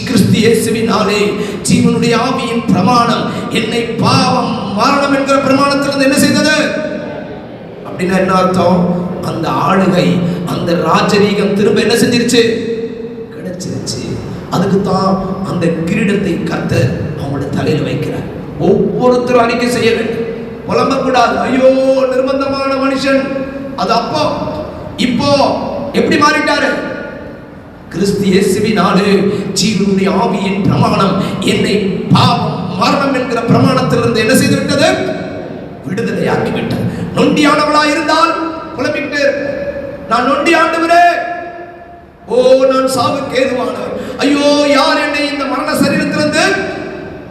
கிறிஸ்து இயேசுவினாலே ஜீவனுடைய ஆவியின் பிரமாணம் என்னை பாவம் மரணம் என்கிற பிரமாணத்திலிருந்து என்ன செய்தது? அப்படின்னா என்ன அர்த்தம்? அந்த ஆளுகை, அந்த ராஜரீகம் திரும்ப என்ன செஞ்சிருச்சு? கிடைச்சிருச்சு. அதுக்கு தான் அந்த கிரீடத்தை கர்த்தர் அவங்களுடைய தலையில் வைக்கிறார். ஒவ்வொருத்தரும் அறிக்கை செய்ய வேண்டும், புலம்பக்கூடாது. ஐயோ நிர்பந்தமான மனுஷன். அது அப்போ, இப்போ எப்படி மாறிட்டாரு? கிறிஸ்து இயேசுவினாலே ஜீவனுடைய ஆவியின் பிரமாணம் என்னை பாவம் மரணம் என்கிற பிரமாணத்திலிருந்து என்ன செய்து விட்டது? விடுதலையாக்கி விட்டது. நொண்டியானவளா இருந்தால் புலம்பிட்டு, நான் நொண்டி ஆண்டவரே, ஓ நான் சாவுக்கு ஏதுவானவர், ஐயோ யார் என்னை இந்த மரண சரீரத்திலிருந்து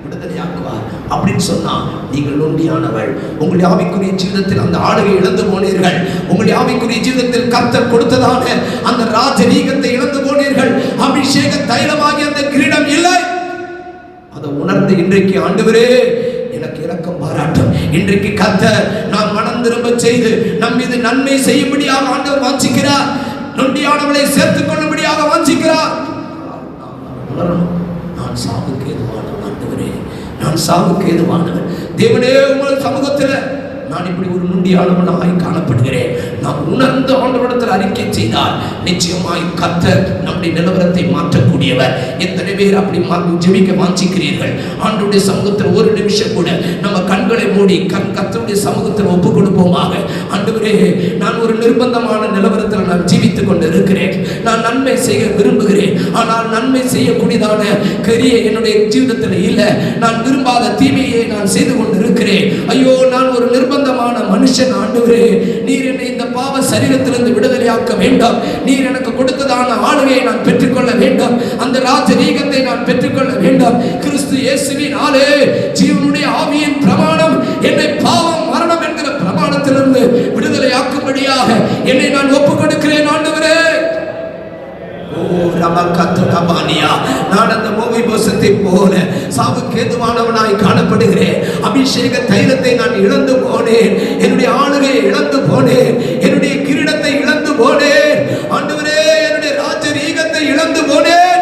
விடுதலையாக்குவார் அப்படின்னு சொன்னா நீங்கள் நொண்டியானவள். உங்களுடைய ஆவிக்குரிய ஜீவிதத்தில் அந்த ஆளுகை இழந்து போனீர்கள். உங்களுடைய ஆவிக்குரிய ஜீவிதத்தில் கர்த்தர் கொடுத்ததான அந்த ராஜரீகத்தை இழந்து போனீர்கள். அபிஷேக தைலமாகிய அந்த கிரீடம் இல்லை. அதை உணர்ந்து இன்றைக்கு ஆண்டவரே எனக்கு இரக்கம் பாராட்டும். இன்றைக்கு கர்த்தர் நாம் மனம் திரும்ப செய்து நம் மீது நன்மை செய்யும்படியாக ஆண்டவர் வாஞ்சிக்கிறார். நொண்டியானவளை சேர்த்துக் கொள்ளும்படியாக வாஞ்சிக்கிறார். நான் சாவுக்கு ஏதுவானவன் ஆண்டவரே, நான் சாவுக்கு ஏதுவானவன். தேவனே, உங்கள் சமூகத்தில் நான் இப்படி ஒரு நொண்டியானவனாய் காணப்படுகிறேன். நாம் உணர்ந்து ஆண்டவரிடத்தில் அறிக்கை செய்தால் நிச்சயமாய் கர்த்தர் நம்முடைய நிலவரத்தை மாற்றக்கூடியவர். எத்தனை பேர் அப்படி ஜெபிக்க வாஞ்சிக்கிறீர்கள்? ஆண்டவருடைய சமூகத்தில் ஒரு நிமிஷம் கூட நம்ம கண்களை மூடி கர்த்தருடைய சமூகத்தில் ஒப்பு கொடுப்போமாக. ஆண்டவரே, நான் ஒரு நிர்பந்தமான நிலவரத்தில் நான் ஜீவித்துக் கொண்டு இருக்கிறேன். நான் நன்மை செய்ய விரும்புகிறேன், ஆனால் நன்மை செய்யக்கூடியதான கரியை என்னுடைய ஜீவிதத்தில் இல்லை. நான் விரும்பாத தீமையை நான் செய்து கொண்டு இருக்கிறேன். ஐயோ, நான் ஒரு நிர்பந்தமான மனுஷன். ஆண்டவரே, நீர் என்னை இந்த பாவ சரீரத்திலிருந்து விடுதலையாக்க வேண்டும். நீர் எனக்கு கொடுத்ததான ஆளுகையை நான் பெற்றுக்கொள்ள வேண்டும். அந்த ராஜரீகத்தை நான் பெற்றுக்கொள்ள வேண்டும். கிறிஸ்து இயேசுவின் ஆலே ஜீவனுடைய ஆவியின் பிரமாணம் என்னை பாவம் மரணம் என்கிற பிரமாணத்திலிருந்து விடுதலையாக்கும்படியாக என்னை நான் ஒப்புக் கொடுக்கிறேன். ஆண்டவரே, நான் அந்த மோகிபோசத்தை போல சாவுக்கு ஏதுவானவனாய் காணப்படுகிறேன். அபிஷேக தைலத்தை நான் இழந்து போனேன். என்னுடைய ஆளுகையை இழந்து போனேன். என்னுடைய கிரீடத்தை இழந்து போனேன். ஆண்டவரே, என்னுடைய ராஜரீகத்தை இழந்து போனேன்.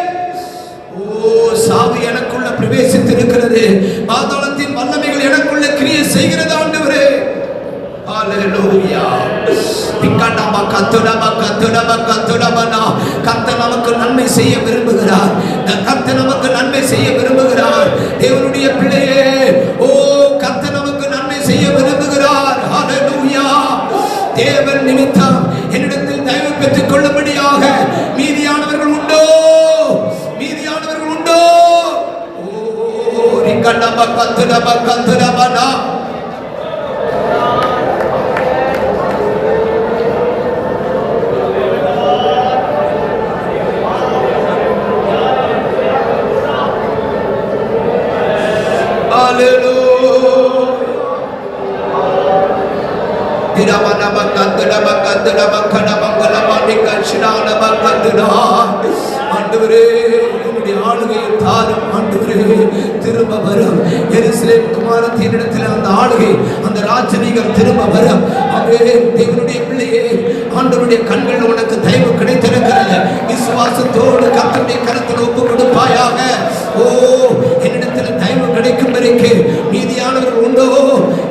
சாவு எனக்குள்ள பிரவேசித்து இருக்கிறது. பாதாளத்தின் வல்லமைகள் எனக்குள்ள கிரியை செய்கிறது. ஆண்டவரே, ஹல்லேலூயா. கர்த்தர் நமக்கு நன்மை செய்ய விரும்புகிறார். கர்த்தர் நமக்கு நன்மை செய்ய விரும்புகிறார். தேவனுடைய பிள்ளையே, ஓ, கர்த்தர் நமக்கு நன்மை செய்ய விரும்புகிறார். ஹல்லேலூயா. தேவன் நிமித்தம் என்னிடத்தில் தயவு பெற்றுக் கொள்ளும்படியாக மீதியானவர்கள் உண்டோ? மீதியானவர்கள் உண்டோ? ஓ, ரிகடப கத்துடப கத்துடபனா. ஆண்டவரே, என்னுடைய ஆளுகையை தாரும். ஆண்டவரே, திரும்ப வரும். எருசலேம் குமாரத்தின் இடத்தில் அந்த ஆளுகை, அந்த ராஜரீகம் திரும்ப வரும். அவரே, தேவனுடைய பிள்ளையே, ஆண்டவருடைய கண்கள் உனக்கு தயவு கிடைத்திருக்கிறது. விசுவாசத்தோடு கர்த்தருடைய கரத்தில் ஒப்பு கொடுப்பாயாக. ஓ, என்னிடத்தில் தயவு கிடைக்கும் வரைக்கும் மீதியானவர்கள் உண்டோ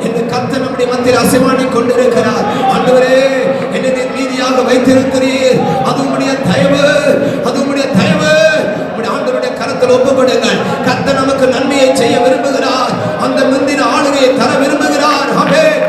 என்று கர்த்தர் நம்முடைய மத்தியில் அசைவாடி கொண்டிருக்கிறார். ஆண்டவரே, என்னை மீதியாக வைத்திருக்கிறீர். அது உம்முடைய தயவு, அது உம்முடைய தயவு. உம்முடைய ஆண்டவருடைய கரத்தில் ஒப்பு கொடுங்கள். கர்த்தர் நமக்கு நன்மையை செய்ய விரும்புகிறார். அந்த முந்தின ஆளுகையை தர விரும்புகிறார். ஆமென்.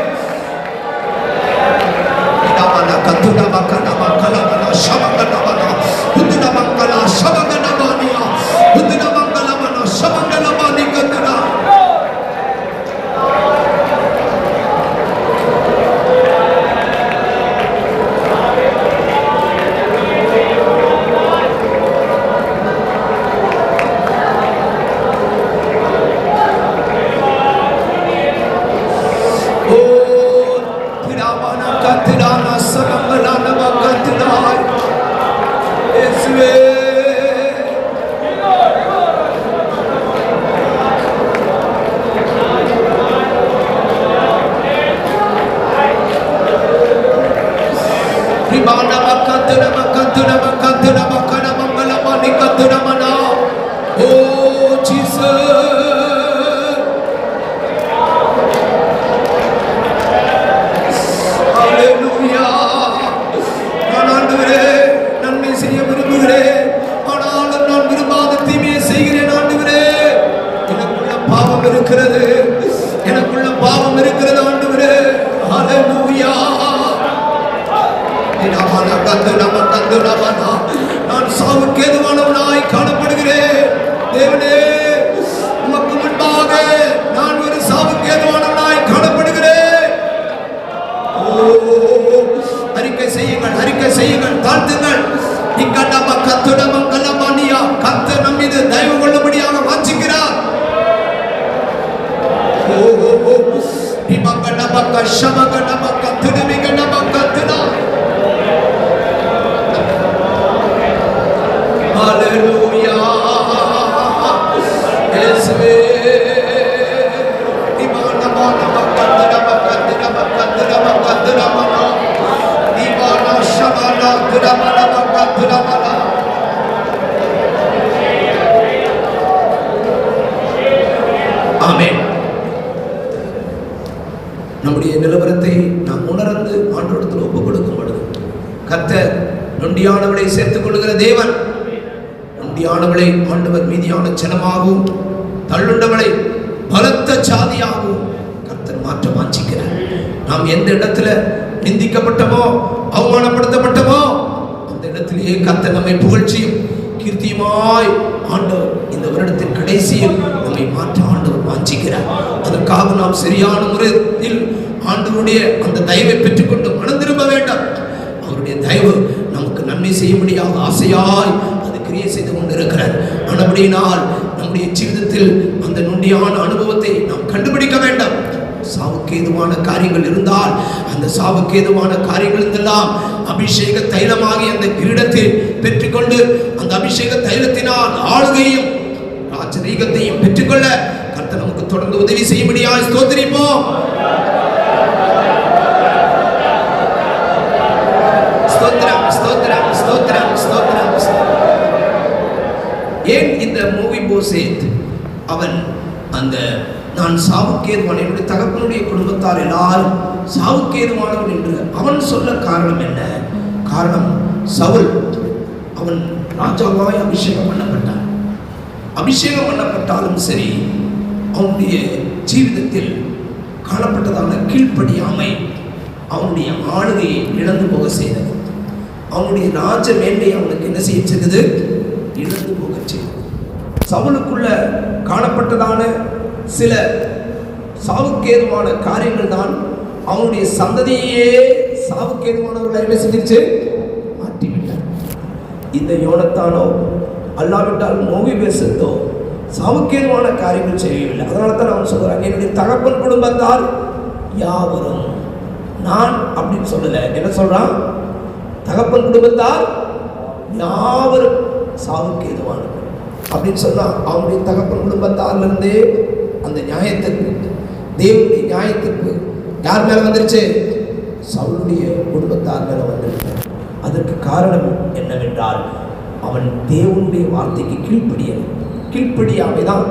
எனக்குள்ள பாவம் இருக்கிறது. ஆண்டவரே, ஹல்லேலூயா. நான் சாவுக்கு ஏதுவானவனாய் காணப்படுகிறேன். தேவனே, உமக்கு முன்பாக நான் ஒரு சாவுக்கு ஏதுவானவனாய் காணப்படுகிறேன். அறிக்கை செய்யுங்கள், அறிக்கை செய்யுங்கள், தாழ்த்துங்கள். கர்த்தர் நம் மீது தயவு கொள்ளும்படியாக வாஞ்சிக்கிறார். Hallelujah. Yeswe. Imana mana bakandra bakandra bakandra bakandra mana. Imana shamana dramana bakandra mana. Amen. நம்முடைய நிலவரத்தை நாம் உணர்ந்து ஆண்டவரிடத்தில் ஒப்புக் கொடுக்கும் பொழுது கர்த்தர் நொண்டியானவளை சேர்த்துக் கொள்கிற தேவன். நொண்டியானவளை ஆண்டவர் மீதியான ஜனமாகவும் தள்ளுண்டவளை பலத்த சாதியாகவும் கர்த்தர் மாற்ற வாஞ்சிக்கிறார். நாம் எந்த இடத்துல நிந்திக்கப்பட்டமோ அவமானப்படுத்தப்பட்டமோ அந்த இடத்திலேயே கர்த்தர் நம்மை புகழ்ச்சியும் கீர்த்தியுமாய் ஆண்டவர் இந்த வருடத்தின் கடைசியில் நம்மை மாற்ற ஆண்டவர் வாஞ்சிக்கிறார். அதற்காக நாம் சரியான முறையில் ஆண்டவருடைய அந்த தயவை பெற்றுக்கொண்டு மனம் திரும்ப வேண்டும். அவருடைய தயவு நமக்கு நன்மை செய்யும்படியாக ஆசையாய் அது கிரியை செய்து கொண்டிருக்கிறார். ஆனபடியினால் நம்முடைய ஜீவிதத்தில் அந்த நொண்டியான அனுபவத்தை நாம் கண்டுபிடிக்க வேண்டும். சாவுக்கு ஏதுவான காரியங்கள் இருந்தால் அந்த சாவுக்கு ஏதுவான காரியங்கள் இருந்தெல்லாம் அபிஷேக தைலமாகி அந்த கிரீடத்தில் பெற்றுக்கொண்டு அந்த அபிஷேக தைலத்தினால் ஆளுகையும் ராஜரீகத்தையும் பெற்றுக்கொள்ள கர்த்தர் நமக்கு தொடர்ந்து உதவி செய்யும்படியாய் ஸ்தோத்திரிப்போம். ஸ்தோத்திரம் ஸ்தோத்திரம் ஸ்தோத்திரம் ஸ்தோத்திரம். ஏன் இந்த மேவிபோசேத் அவன் அந்த நான் சாவுக்கேதுவான என்னுடைய தகப்பனுடைய குடும்பத்தார் எல்லாரும் சாவுக்கேதுவானவன் என்று அவன் சொல்ல காரணம் என்ன? காரணம் சவுல் அவன் ராஜாவாய் அபிஷேகம் பண்ணப்பட்டான். அபிஷேகம் பண்ணப்பட்டாலும் சரி அவனுடைய ஜீவிதத்தில் காணப்பட்டதான கீழ்ப்படியாமை அவனுடைய ஆளுகையை இழந்து போக செய்தது. அவனுடைய ராஜ மேன்மை அவனுக்கு என்ன செய்ய செய்தது? இழந்து போக செய்தது. சவுலுக்குள்ள காணப்பட்டதான சில சாவுக்கேதுவான காரியங்கள் தான் அவனுடைய சந்ததியே சாவுக்கேதுவானவர்களை என்ன செஞ்சிருச்சு? மாற்றிவிட்டார். இந்த யோனத்தானோ அல்லாவிட்டால் மேவிபோசேத்தோ சாவுக்கேதுவான காரியங்கள் செய்யவில்லை. அதனால தான் அவன் சொல்றான், என்னுடைய தகப்பன் குடும்பத்தார் யாவரும், நான் அப்படின்னு சொல்லல, என்ன சொல்றான்? தகப்பன் குடும்பத்தார் யாவரும் சாவுக்கேதுவானவர் அப்படின்னு சொன்னா அவனுடைய தகப்பன் குடும்பத்தார்ல இருந்தே அந்த நியாயத்திற்கு, தேவனுடைய நியாயத்திற்கு யார் மேல வந்துருச்சு? சவுலுடைய குடும்பத்தார் மேல வந்துருச்சு. அதற்கு காரணம் என்னவென்றால் அவன் தேவனுடைய வார்த்தைக்கு கீழ்ப்படியாமைதான்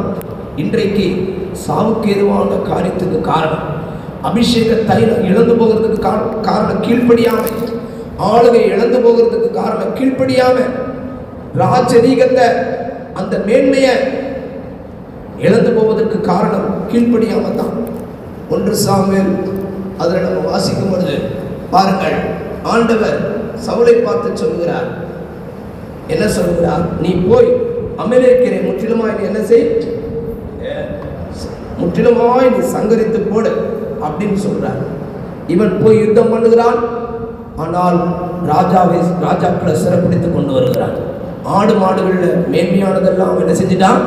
இன்றைக்கு சாவுக்கு ஏதுவான காரியத்துக்கு காரணம். அபிஷேக தைலம் இழந்து போகிறதுக்கு காரணம் கீழ்ப்படியாமை. ஆளுகை இழந்து போகிறதுக்கு காரணம் கீழ்ப்படியாமை. ராஜரீகத்தை அந்த மேன்மையை இழந்து போவதற்கு காரணம் கீழ்ப்படியாமை தான். 1 சாமுவேல் அதில் நம்ம வாசிக்கும் பொழுது பாருங்கள், ஆண்டவர் சவுலை பார்த்து சொல்கிறார், என்ன சொல்கிறார்? நீ போய் அமலேக்கியரை முற்றிலுமாய் நீ என்ன செய்? முற்றிலுமாய் நீ சங்கரித்து போடு அப்படின்னு சொல்றார். இவன் போய் யுத்தம் பண்ணுகிறான். ஆனால் ராஜாக்களை சிறப்பிடித்து கொண்டு வருகிறான். ஆடு மாடுகளில் மேன்மையானதெல்லாம் அவன் என்ன செஞ்சிட்டான்?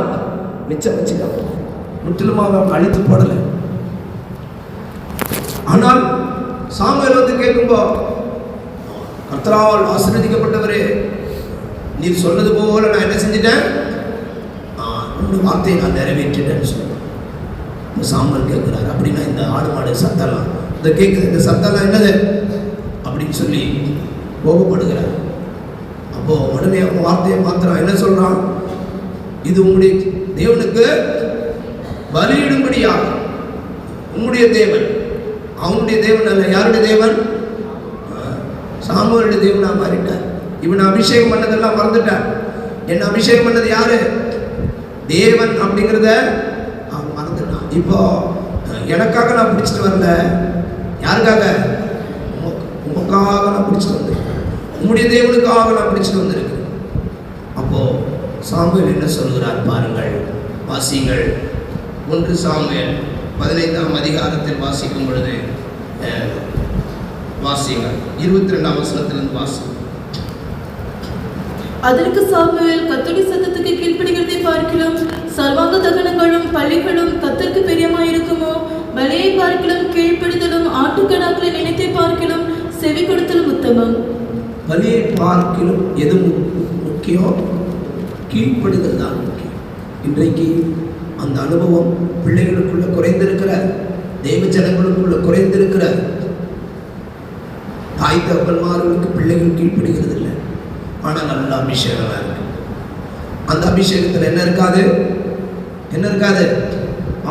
மிச்சம் வச்சுட்டான். முற்றிலுமாக அவன் அழித்து போடலை. ஆனால் சாமுவேல் வந்து கேட்கும்போ, கர்த்தரால் ஆசீர்வதிக்கப்பட்டவரே, நீர் சொன்னது போல நான் என்ன செஞ்சிட்டேன்? உங்க வார்த்தையை நான் நிறைவேற்றிட்டேன்னு சொல்லுவேன். சாமுவேல் கேட்கிறார், அப்படின்னா இந்த ஆடு மாடு சத்தம்லாம் இந்த கேட்குது, இந்த சத்தம்லாம் என்னது அப்படின்னு சொல்லி கோபப்படுகிறார். அப்போ உடனே அவன் வார்த்தையை மாத்திரம் என்ன சொல்றான்? இது உங்களுடைய தேவனுக்கு பலியிடும்படியாக உங்களுடைய தேவன், அவனுடைய தேவன் அல்ல. யாருடைய தேவன்? சாமுவேலுடைய தேவனா மாறிட்டார். இவனை அபிஷேகம் பண்ணதெல்லாம் மறந்துட்டார். என்ன அபிஷேகம் பண்ணது யாரு? தேவன் அப்படிங்கிறத அவன் மறந்துட்டான். இப்போ எனக்காக நான் பிடிச்சிட்டு வரல, யாருக்காக? உங்களுக்காக நான் பிடிச்சிட்டு வந்தேன், உங்களுடைய தேவனுக்காக நான் பிடிச்சிட்டு வந்திருக்கேன். அப்போ சாமுவேல் என்ன சொல்கிறார் பாருங்கள், வாசிங்கள். 1 சாமுவேல் 15ஆம் அதிகாரத்தில் வாசிக்கும் பொழுது வாசிங்கள், 22ஆம் வசனத்திலிருந்து வாசிங்கள். அதற்கு சாமுவேல், கர்த்தருடைய சத்தத்துக்கு கீழ்ப்படிகிறதை பார்க்கிலும் சர்வாங்க தகனங்களும் பள்ளிகளும் கர்த்தருக்கு பிரியமாயிருக்குமோ? பலியை பார்க்கிலும் கீழ்ப்படிதலும் ஆட்டுக்கடாக்களை நினைத்தை பார்க்கிலும் செவி கொடுத்தலும் உத்தமம். பலியை பார்க்கிலும் எது முக்கியம்? கீழ்ப்படிதல் தான் முக்கியம். இன்றைக்கு அந்த அனுபவம் பிள்ளைகளுக்குள்ள குறைந்திருக்கிற, தெய்வ ஜனங்களுக்குள்ள குறைந்திருக்கிற. தாய் தகப்பன்மார்களுக்கு பிள்ளைகள் கீழ்ப்படுகிறது இல்லை. ஆனால் நல்ல அபிஷேகம் இருக்கு. அந்த அபிஷேகத்தில் என்ன இருக்காது? என்ன இருக்காது?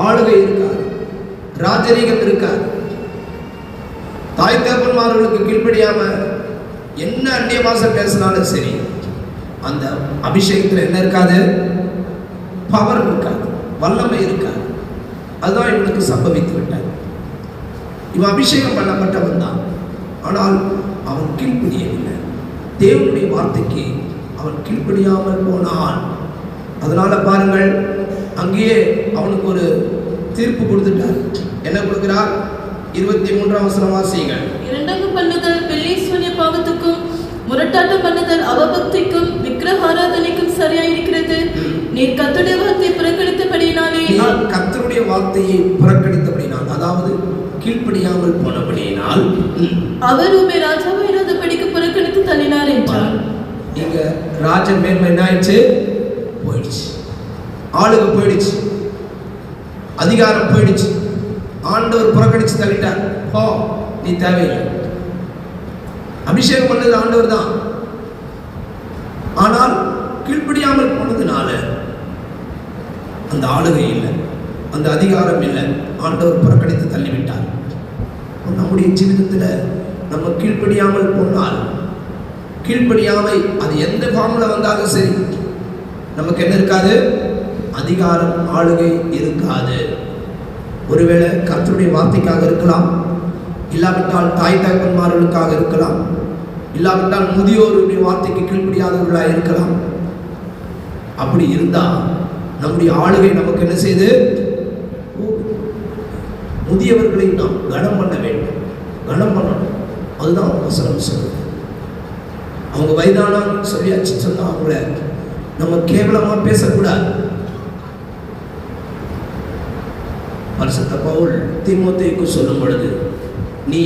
ஆளுகை இருக்காது, ராஜரீகம் இருக்காது. தாய் தகப்பன்மார்களுக்கு கீழ்ப்படியாம என்ன அந்நிய பாஷை பேசினாலும் சரி, அந்த அபிஷேகத்தில் என்ன இருக்காது? பவர் இருக்காது, வல்லமை இருக்காது. அதுதான் இவனுக்கு சம்பவித்து விட்டார். இவன் அபிஷேகம் பண்ணப்பட்டவன் தான், ஆனால் அவன் கீழ்ப்படியவில்லை. தேவனுடைய வார்த்தைக்கு அவன் கீழ்ப்படியாமல் போனான். அதனால பாருங்கள், அங்கேயே அவனுக்கு ஒரு தீர்ப்பு கொடுத்துட்டார். என்ன கொடுக்கிறார்? 23ஆம் வசனம் வாசியுங்கள். இரண்டாம் பண்ணுதல் வெள்ளை சூனிய பாவத்துக்கும் முரட்டாட்டம் பண்ணுதல் அவபக்திக்கும் விக்கிரக ஆராதனைக்கும் சரியா இருக்கிறது. நீர் கர்த்தருடைய வார்த்தையை புறக்கணித்தபடியினாலே, கர்த்தருடைய வார்த்தையை புறக்கணித்தபடினால், அதாவது கீழ்ப்படியாமல் போனபடியினால் அவர் உம்மை ராஜாவாய் இராதபடிக்கு புறக்கணித்து தள்ளினார் என்றார். இங்க ராஜ மேன்மை என்ன ஆயிடுச்சு? போயிடுச்சு. ஆளுக போயிடுச்சு, அதிகாரம் போயிடுச்சு. ஆண்டவர் புறக்கணிச்சு தள்ளிட்டார். போ, நீ தேவையில்லை. அபிஷேகம் பண்ணது ஆண்டவர் தான், ஆனால் கீழ்ப்படியாமல் போனதுனால அந்த ஆளுகை இல்லை, அந்த அதிகாரம் இல்லை. ஆண்டவர் புறக்கணித்து தள்ளிவிட்டார். நம்முடைய ஜீவிதத்தில் நம்ம கீழ்ப்படியாமல் போனால், கீழ்ப்படியாமை அது எந்த ஃபார்ம்ல வந்தாலும் சரி, நமக்கு என்ன இருக்காது? அதிகாரம், ஆளுகை இருக்காது. ஒருவேளை கர்த்தருடைய வார்த்தைக்காக இருக்கலாம், இல்லாவிட்டால் தாய் தகப்பன்மார்களுக்காக இருக்கலாம், இல்லாவிட்டால் முதியோருடைய வார்த்தைக்கு கீழ்ப்படியாதவர்களாக இருக்கலாம். அப்படி இருந்தால் நம்முடைய ஆளுகை நமக்கு என்ன செய்து? முதியவர்களை நாம் கனம் பண்ண வேண்டும், கனம் பண்ணணும். அதுதான் வசனம் சொல்லுது. அவங்க வயதானான்னு சொல்லியாச்சு சொன்னா அவங்கள நம்ம கேவலமா பேசக்கூடாது. பரிசுத்த பவுல் தீமோத்தேயுக்கு சொல்லும் பொழுது, நீ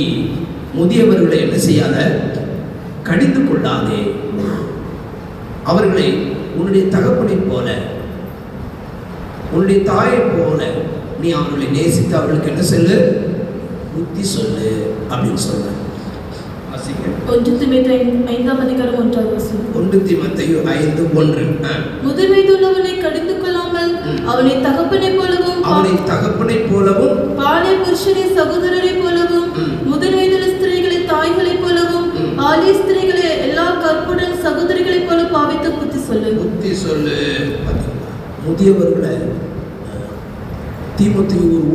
முதியவர்களை என்ன செய்யாத? கடிந்து கொள்ளாதே. அவர்களை உன்னுடைய தகப்பனை போல, உன்னுடைய தாயை போல நீ அவர்களை நேசித்து அவர்களுக்கு என்ன சொல்லு? புத்தி சொல்லு அப்படின்னு சொல்ற. 1 தீமோத்தேயு 5ஆம் அதிகாரம் 1ஆவது வசனம். 1 தீமோத்தேயு 5:1. முதிர் வயதுள்ளவனை கடிந்து கொள்ளாமல் அவனை தகப்பனை போலவும் பாலிய புருஷனை சகோதரரை போலவும் முதிர் வயதுள்ள ஸ்திரீகளை தாய்களை போலவும் ஆலிய ஸ்திரீகளை எல்லா கற்புடன் சகோதரிகளை போல பாவித்து புத்தி சொல்லு. முதியவர்களை தீமோத்தேயு ஒரு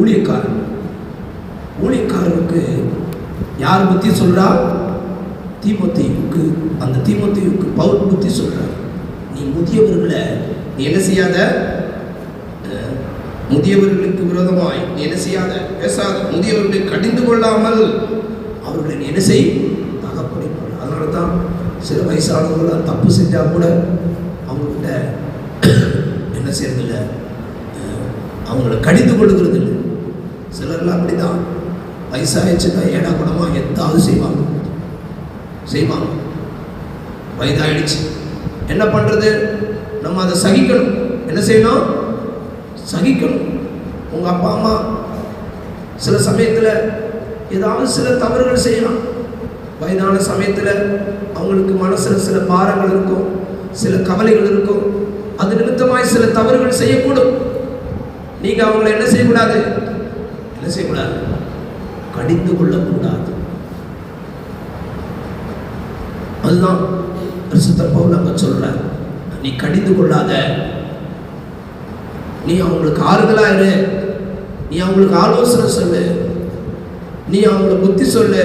ஊழியக்காரருக்கு யார் புத்தி சொல்றா? தீமோத்தேயுக்கு. அந்த தீமோத்தேயுக்கு பவுல் புத்தி சொல்றார். நீ முதியவர்களை நீ என்ன செய்யாத? முதியவர்களுக்கு விரோதமாய் நீ என்ன செய்யாத? பேசாத. முதியவர்களை கடிந்து கொள்ளாமல் அவர்களை நீ என்ன செய்? தகப்பனை போல. அதனால தான் சில வயசானவர்கள் தப்பு செஞ்சா கூட அவங்ககிட்ட என்ன செய்யறதில்லை, அவங்கள கடிந்து கொள்ளுகிறது இல்லை. சிலர்லாம் அப்படிதான் வயசாகிடுச்சுன்னா ஏடா கூடமா எதாவது செய்வாங்க. வயதாயிடுச்சு, என்ன பண்றது? நம்ம அதை சகிக்கணும். என்ன செய்யணும்? சகிக்கணும். உங்க அப்பா அம்மா சில சமயத்தில் ஏதாவது சில தவறுகள் செய்யலாம். வயதான சமயத்தில் அவங்களுக்கு மனசுல சில பாரங்கள் இருக்கும், சில கவலைகள் இருக்கும். அது நிமித்தமாய் சில தவறுகள் செய்யக்கூடும். நீங்க அவங்களை என்ன செய்யக்கூடாது? கடிந்து கொள்ளக்கூடாது. அதுதான் பரிசுத்த பவுல் அங்க சொல்றார். நீ கடிந்து கொள்ளாத, நீ அவங்களுக்கு ஆறுதலா இரு, நீ அவங்களுக்கு ஆலோசனை சொல்லு, நீ அவங்களுக்கு புத்தி சொல்லு.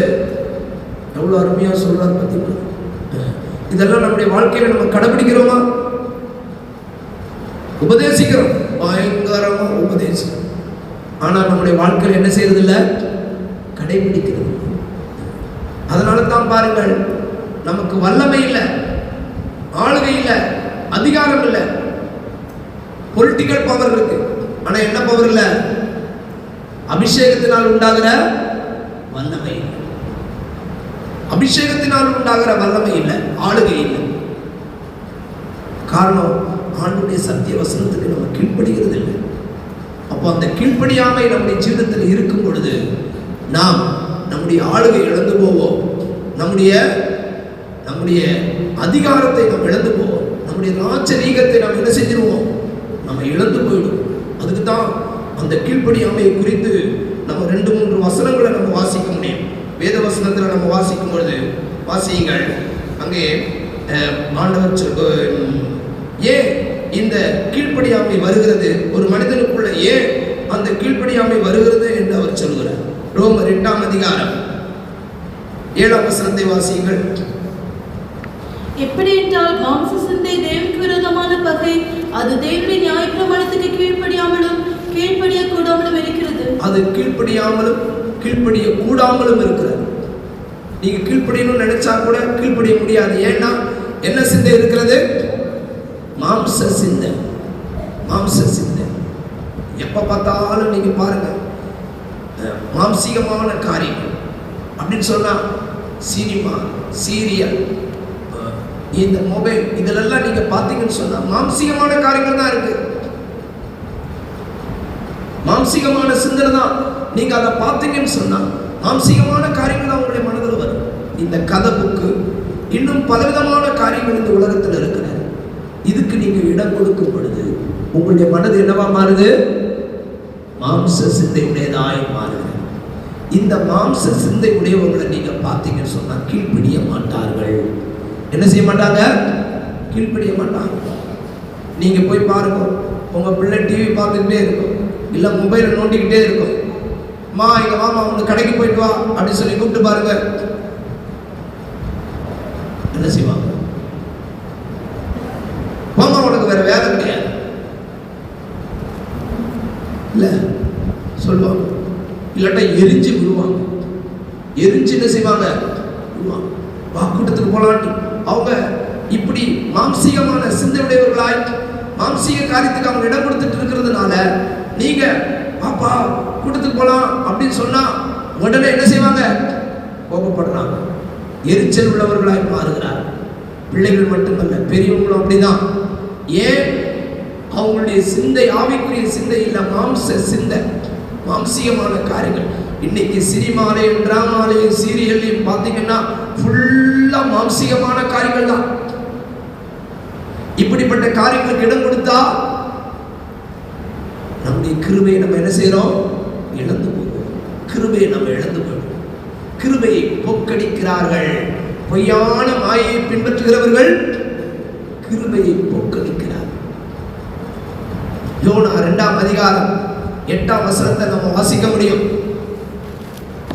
எவ்வளவு அருமையா சொல்றாரு பார்த்தீங்களா? இதெல்லாம் நம்முடைய வாழ்க்கையில நம்ம கடைபிடிக்கிறோமா? உபதேசிக்கிறோம், பயங்கரமா உபதேசிக்கிறோம். ஆனா நம்முடைய வாழ்க்கையில் என்ன செய்யறது இல்லை? கடைபிடிக்கிறது. அதனால தான் பாருங்கள், நமக்கு வல்லமை இல்லை, ஆளுகை இல்லை, அதிகாரம் இல்லை. பொலிட்டிக்கல் பவர் இருக்கு, ஆனா என்ன பவர் இல்லை? அபிஷேகத்தினால் உண்டாகிற வல்லமை இல்லை. அபிஷேகத்தினால் உண்டாகிற வல்லமை இல்லை, ஆளுகை இல்லை. காரணம், ஆண்டுடைய சத்திய வசனத்துக்கு நம்ம கீழ்ப்படுகிறது இல்லை. அப்போ அந்த கீழ்ப்படியாமை நம்முடைய ஜீவிதத்தில் இருக்கும் பொழுது நாம் நம்முடைய ஆளுகை இழந்து போவோம், நம்முடைய அதிகாரத்தை நாம் இழந்து போவோம், நம்முடைய ராஜரீகத்தை நாம் என்ன செஞ்சிருவோம்? நம்ம இழந்து போயிடும். அதுக்கு தான் அந்த கீழ்ப்படியாமையை குறித்து நம்ம 2-3 வசனங்களை நம்ம வாசிக்க முடியும். வேத வசனத்தில் நம்ம வாசிக்கும் பொழுது வாசியுங்கள். அங்கே ஆண்டவர் ஏன் இந்த கீழ்ப்படியாமை வருகிறது, ஒரு மனிதனுக்குள்ள ஏன் அந்த கீழ்ப்படியாமை வருகிறது என்று அவர் சொல்கிறார். ரோமர் 8ஆம் அதிகாரம் 7ஆம் வசனத்தை வாசியுங்கள். எப்படி என்றால் மாம்ச சிந்தை தேவனுக்கு விரோதமான பகை, அது தேவனுடைய நியாயப்பிரமாணத்துக்கு கீழ்ப்படியாமலும் கீழ்ப்படிய கூடாமலும் இருக்கிறது. அது கீழ்ப்படிய கூடாமலும் இருக்கிறது. நீங்க கீழ்ப்படியணும்னு நினைச்சா கூட கீழ்ப்படிய முடியாது. ஏன்னா என்ன சிந்தை இருக்கிறது? மாம்ச சிந்தை. எப்ப பார்த்தாலும் நீங்க பாருங்க, மாம்சீகமான காரியங்கள் அப்படின்னு சொன்னா சினிமா, சீரியல், இந்த மொபைல், இதெல்லாம் நீங்க பாத்தீங்கன்னு சொன்னா மாம்சீகமான காரியங்கள் தான் இருக்கு. மாம்சீகமான சிந்தனை தான். நீங்க அதை பார்த்தீங்கன்னு சொன்னா மாம்சீகமான காரியங்கள் தான் உங்களுடைய மனதில் வரும். இந்த கதை புக்கு, இன்னும் பலவிதமான காரியங்கள் இந்த உலகத்தில் இருக்கிறது. இதுக்கு நீங்க இடம் கொடுக்கும் பொழுது உங்களுடைய மனது என்னவா மாறுது? மாம்ச சிந்தை உடையதாய் மாறுது. இந்த மாம்ச சிந்தை உடையவர்களை நீங்க பார்த்தீங்கன்னு சொன்னா கீழ்ப்படிய மாட்டார்கள். என்ன செய்ய மாட்டாங்க? கீழ்ப்படிய மாட்டாங்க. நீங்க போய் பாருங்க, உங்க பிள்ளை டிவி பார்த்துக்கிட்டே இருக்கும், இல்ல மொபைலை நோண்டிக்கிட்டே இருக்கும். மா இங்க வாமா, உங்க கடைக்கு போயிட்டு வா அப்படின்னு சொல்லி கூப்பிட்டு பாருங்க, என்ன செய்வாங்க? வாமா, உனக்கு வேற வேலை கிடையாது இல்ல சொல்லுவாங்க. இல்லாட்டா எரிஞ்சு விடுவாங்க. எரிஞ்சு என்ன செய்வாங்க? விடுவாங்க. வாக்கூட்டத்துக்கு போலான்னு அவங்க இப்படி மாம்சீகமான சிந்தையுடையவர்களாய் மாம்சீக காரியத்துக்கு அவங்க இடம் கொடுத்துட்டு இருக்கிறதுனால நீங்க பாப்பா கூட்டத்துக்கு போலாம் அப்படின்னு சொன்னா உடனே என்ன செய்வாங்க? கோபப்படுறாங்க. எரிச்சல் உள்ளவர்களாய் மாறுகிறார். பிள்ளைகள் மட்டுமல்ல, பெரியவங்களும் அப்படிதான். ஏன்? அவங்களுடைய சிந்தை ஆவிக்குரிய சிந்தை இல்ல, மாம்ச சிந்தை, மாம்சீகமான காரியங்கள். இன்னைக்கு சினிமாலையும் டிராமாலையும் சீரியல்லையும் பார்த்தீங்கன்னா ஃபுல்லா மாம்சீகமான காரியங்கள் தான். இப்படிப்பட்ட காரியங்களுக்கு இடம் கொடுத்தா நம்முடைய கிருபையை நம்ம என்ன செய்யறோம்? இழந்து போகிறோம். கிருபையை நம்ம இழந்து போகிறோம். கிருபையை போக்கடிக்கிறார்கள். பொய்யான மாயை பின்பற்றுகிறவர்கள் கிருபையை போக்கடிக்கிறார். யோனா 2ஆம் அதிகாரம் 8ஆம் வசனத்தை நம்ம வாசிக்க முடியும்.